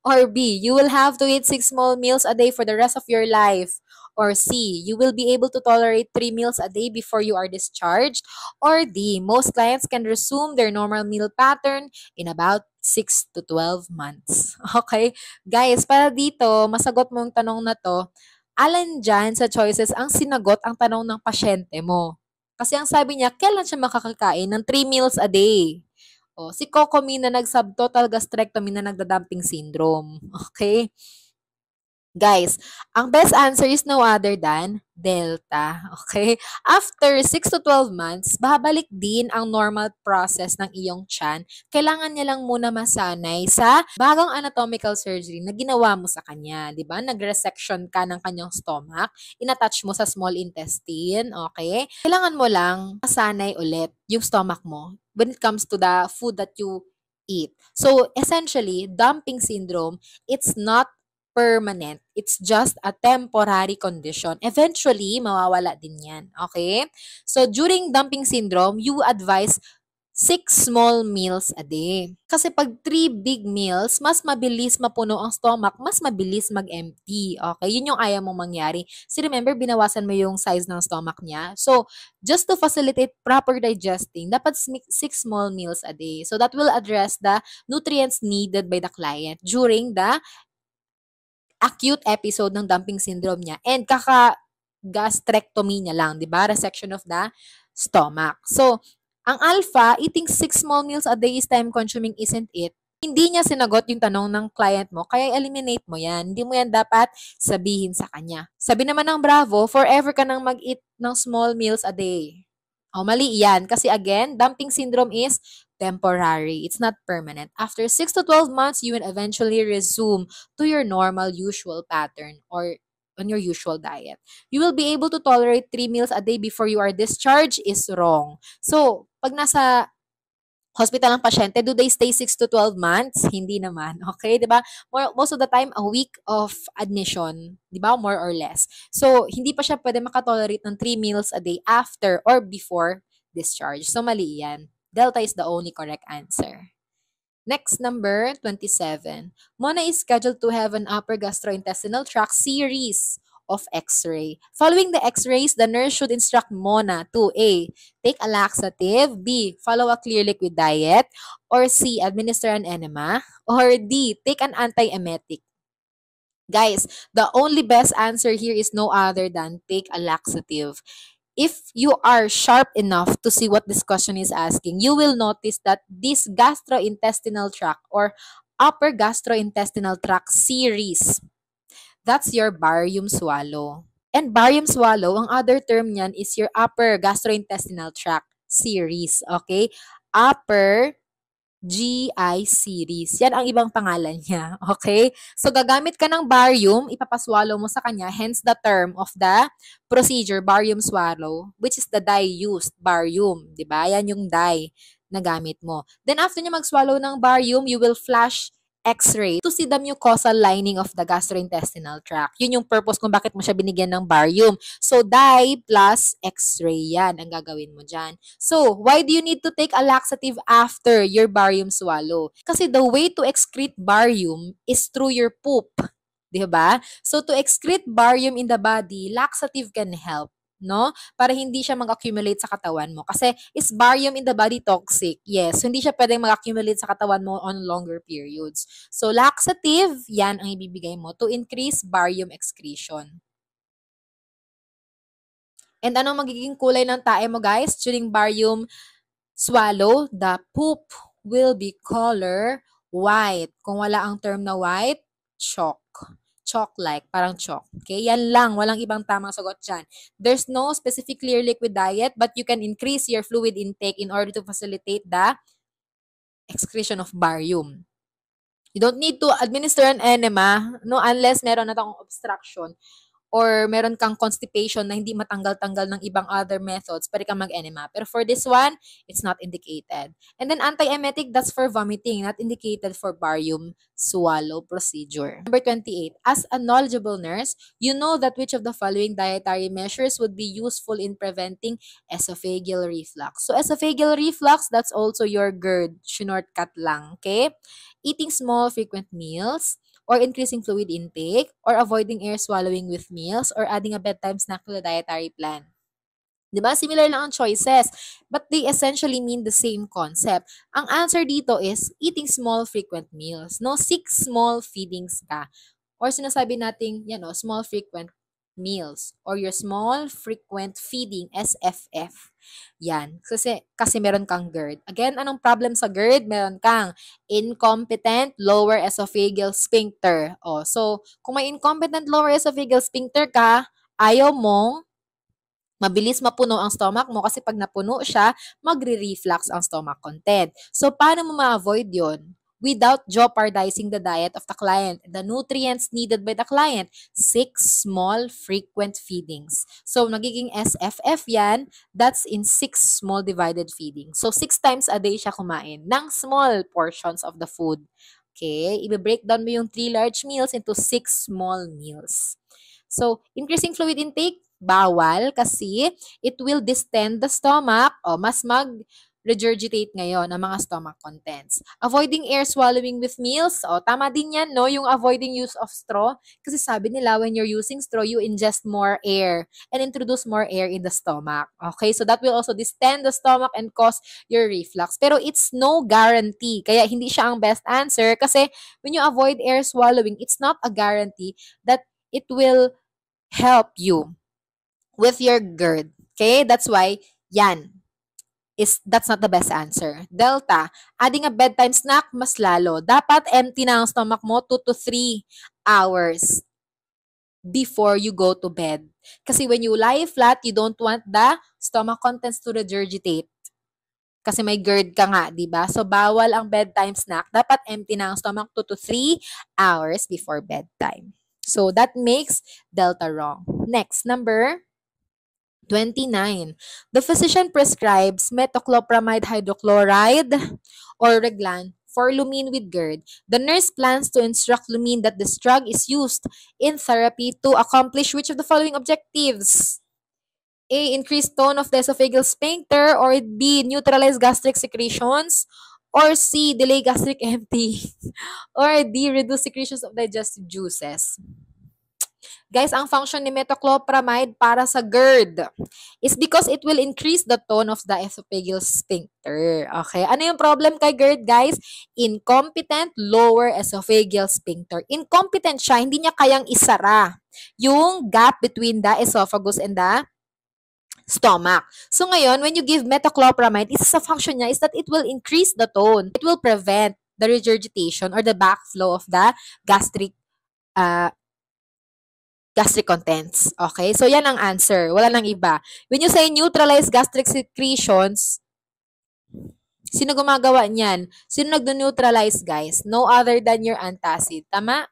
Or B. You will have to eat 6 small meals a day for the rest of your life. Or C. You will be able to tolerate 3 meals a day before you are discharged. Or D. Most clients can resume their normal meal pattern in about 6 to 12 months. Okay? Guys, para dito, masagot mo yung tanong na to, alin dyan sa choices ang sinagot ang tanong ng pasyente mo? Kasi ang sabi niya, kailan siya makakakain ng 3 meals a day? O, si Kokomi na nag-subtotal gastrectomy na nagda-dumping syndrome. Okay? Guys, ang best answer is no other than delta. Okay? After 6 to 12 months, babalik din ang normal process ng iyong tiyan. Kailangan niya lang muna masanay sa bagong anatomical surgery na ginawa mo sa kanya. Diba? Nag-resection ka ng kanyang stomach, inattach mo sa small intestine. Okay? Kailangan mo lang masanay ulit yung stomach mo when it comes to the food that you eat. So, essentially, dumping syndrome, it's not permanent. It's just a temporary condition. Eventually, mawawala din yan. Okay? So, during dumping syndrome, you advise 6 small meals a day. Kasi pag 3 big meals, mas mabilis mapuno ang stomach, mas mabilis mag-empty. Okay? Yun yung ayaw mong mangyari. So remember, binawasan mo yung size ng stomach niya. So, just to facilitate proper digesting, dapat 6 small meals a day. So that will address the nutrients needed by the client during the acute episode ng dumping syndrome niya and gastrectomy niya lang, di ba? Resection of the stomach. So, ang alpha, eating 6 small meals a day is time-consuming, isn't it? Hindi niya sinagot yung tanong ng client mo, kaya eliminate mo yan. Hindi mo yan dapat sabihin sa kanya. Sabi naman ng Bravo, forever ka nang mag-eat ng small meals a day. O, mali yan. Kasi again, dumping syndrome is temporary. It's not permanent. After 6 to 12 months, you will eventually resume to your normal usual pattern or on your usual diet. You will be able to tolerate 3 meals a day before you are discharged is wrong. So, pag nasa hospital ang pasyente, do they stay 6 to 12 months? Hindi naman. Okay? Di ba? Most of the time, a week of admission. Di ba? More or less. So, hindi pa siya pwede makatolerate ng 3 meals a day after or before discharge. So, mali yan. Delta is the only correct answer. Next, number 27. Mona is scheduled to have an upper gastrointestinal tract series of X-ray. Following the X-rays, the nurse should instruct Mona to A. Take a laxative, B. Follow a clear liquid diet, or C. Administer an enema, or D. Take an antiemetic. Guys, the only best answer here is no other than take a laxative. If you are sharp enough to see what this question is asking, you will notice that this gastrointestinal tract or upper gastrointestinal tract series, that's your barium swallow. And barium swallow, ang other term niyan is your upper gastrointestinal tract series. Okay? Upper GI series. Yan ang ibang pangalan niya. Okay? So, gagamit ka ng barium, ipapaswallow mo sa kanya, hence the term of the procedure, barium swallow, which is the dye used, barium. Diba? Yan yung dye na gamit mo. Then, after niya mag-swallow ng barium, you will flash X-ray to see the mucosal lining of the gastrointestinal tract. Yun yung purpose kung bakit mo siya binigyan ng barium. So, dye plus X-ray yan ang gagawin mo dyan. So, why do you need to take a laxative after your barium swallow? Kasi the way to excrete barium is through your poop. Diba? So, to excrete barium in the body, laxative can help. No? Para hindi siya mag-accumulate sa katawan mo. Kasi is barium in the body toxic? Yes. So, hindi siya pwedeng mag-accumulate sa katawan mo on longer periods. So, laxative, yan ang ibibigay mo to increase barium excretion. And anong magiging kulay ng tae mo, guys? During barium swallow, the poop will be color white. Kung wala ang term na white, chalk. Chalk-like, parang chalk. Okay? Yan lang. Walang ibang tamang sagot dyan. There's no specific clear liquid diet, but you can increase your fluid intake in order to facilitate the excretion of barium. You don't need to administer an enema, no, unless meron na tayong obstruction or meron kang constipation na hindi matanggal-tanggal ng ibang other methods, pwede kang mag-enema. Pero for this one, it's not indicated. And then antiemetic, that's for vomiting, not indicated for barium swallow procedure. Number 28, as a knowledgeable nurse, you know that which of the following dietary measures would be useful in preventing esophageal reflux. So esophageal reflux, that's also your GERD, shortcut lang, okay? Eating small, frequent meals, or increasing fluid intake, or avoiding air swallowing with meals, or adding a bedtime snack to the dietary plan. Diba? Similar lang ang choices, but they essentially mean the same concept. Ang answer dito is eating small, frequent meals. No, 6 small feedings ka. Or sinasabi natin, small, frequent meals or your small frequent feeding SFF. Yan. Kasi meron kang GERD. Again, anong problem sa GERD? Meron kang incompetent lower esophageal sphincter. So kung may incompetent lower esophageal sphincter ka, ayaw mong mabilis mapuno ang stomach mo kasi pag napuno siya, magre-reflux ang stomach content. So paano mo ma-avoid yon? Without jeopardizing the diet of the client, the nutrients needed by the client, 6 small frequent feedings. So, nagiging SFF yan, that's in 6 small divided feedings. So, 6 times a day siya kumain ng small portions of the food. Okay? I-break down mo yung 3 large meals into 6 small meals. So, increasing fluid intake, bawal kasi it will distend the stomach o mas regurgitate ngayon ang mga stomach contents. Avoiding air swallowing with meals. O, tama din yan, no? Yung avoiding use of straw. Kasi sabi nila, when you're using straw, you ingest more air and introduce more air in the stomach. Okay? So that will also distend the stomach and cause your reflux. Pero it's no guarantee. Kaya hindi siya ang best answer kasi when you avoid air swallowing, it's not a guarantee that it will help you with your GERD. Okay? That's why, that's not the best answer. Delta, adding a bedtime snack, mas lalo. Dapat empty na ang stomach mo 2 to 3 hours before you go to bed. Kasi when you lie flat, you don't want the stomach contents to regurgitate. Kasi may GERD ka nga, di ba? So, bawal ang bedtime snack. Dapat empty na ang stomach 2 to 3 hours before bedtime. So, that makes Delta wrong. Next, number 29. The physician prescribes metoclopramide hydrochloride or Reglan for Lumine with GERD. The nurse plans to instruct Lumine that this drug is used in therapy to accomplish which of the following objectives? A. Increase tone of the esophageal sphincter, or B. Neutralize gastric secretions, or C. Delay gastric emptying, or D. Reduce secretions of digestive juices. Guys, ang function ni metoclopramide para sa GERD is because it will increase the tone of the esophageal sphincter. Okay? Ano yung problem kay GERD, guys? Incompetent lower esophageal sphincter. Incompetent siya, hindi niya kayang isara yung gap between the esophagus and the stomach. So ngayon, when you give metoclopramide, isa sa function niya is that it will increase the tone. It will prevent the regurgitation or the backflow of the gastric contents. Okay? So yan ang answer. Wala nang iba. When you say neutralize gastric secretions, sino gumagawa niyan? Sino nagdo-neutralize, guys? No other than your antacid. Tama?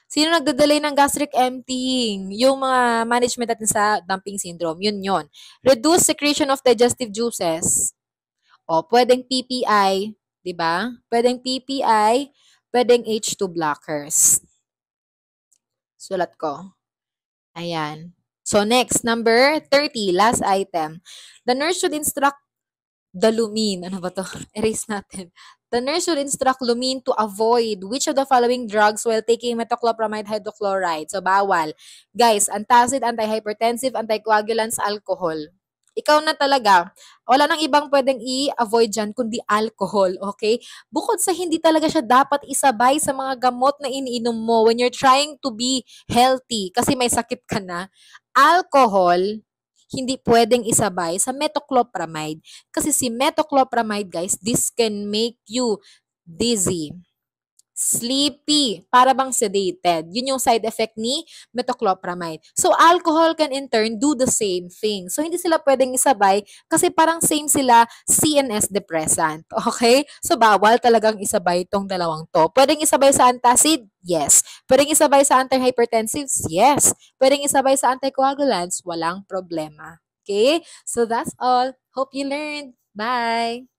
Sino nagdadelay ng gastric emptying? Yung mga management natin sa dumping syndrome. Yun. Reduce secretion of digestive juices. O, pwedeng PPI. Diba? Pwedeng PPI. Pwedeng H2 blockers. Sulat ko. Ayan. So, next, number 30, last item. The nurse should instruct the Lumine. Ano ba to? Erase natin. The nurse should instruct Lumine to avoid which of the following drugs while taking metoclopramide hydrochloride. So, bawal. Guys, antacid, antihypertensive, anticoagulants, alcohol. Ikaw na talaga. Wala nang ibang pwedeng i-avoid dyan kundi alcohol, okay? Bukod sa hindi talaga siya dapat isabay sa mga gamot na iniinom mo when you're trying to be healthy kasi may sakit ka na, alcohol, hindi pwedeng isabay sa metoclopramide. Kasi si metoclopramide, guys, this can make you dizzy, sleepy, para bang sedated. Yun yung side effect ni metoclopramide. So, alcohol can in turn do the same thing. So, hindi sila pwedeng isabay kasi parang same sila CNS depressant. Okay? So, bawal talagang isabay itong dalawang to. Pwedeng isabay sa antacid? Yes. Pwedeng isabay sa antihypertensives? Yes. Pwedeng isabay sa anticoagulants? Walang problema. Okay? So, that's all. Hope you learned. Bye!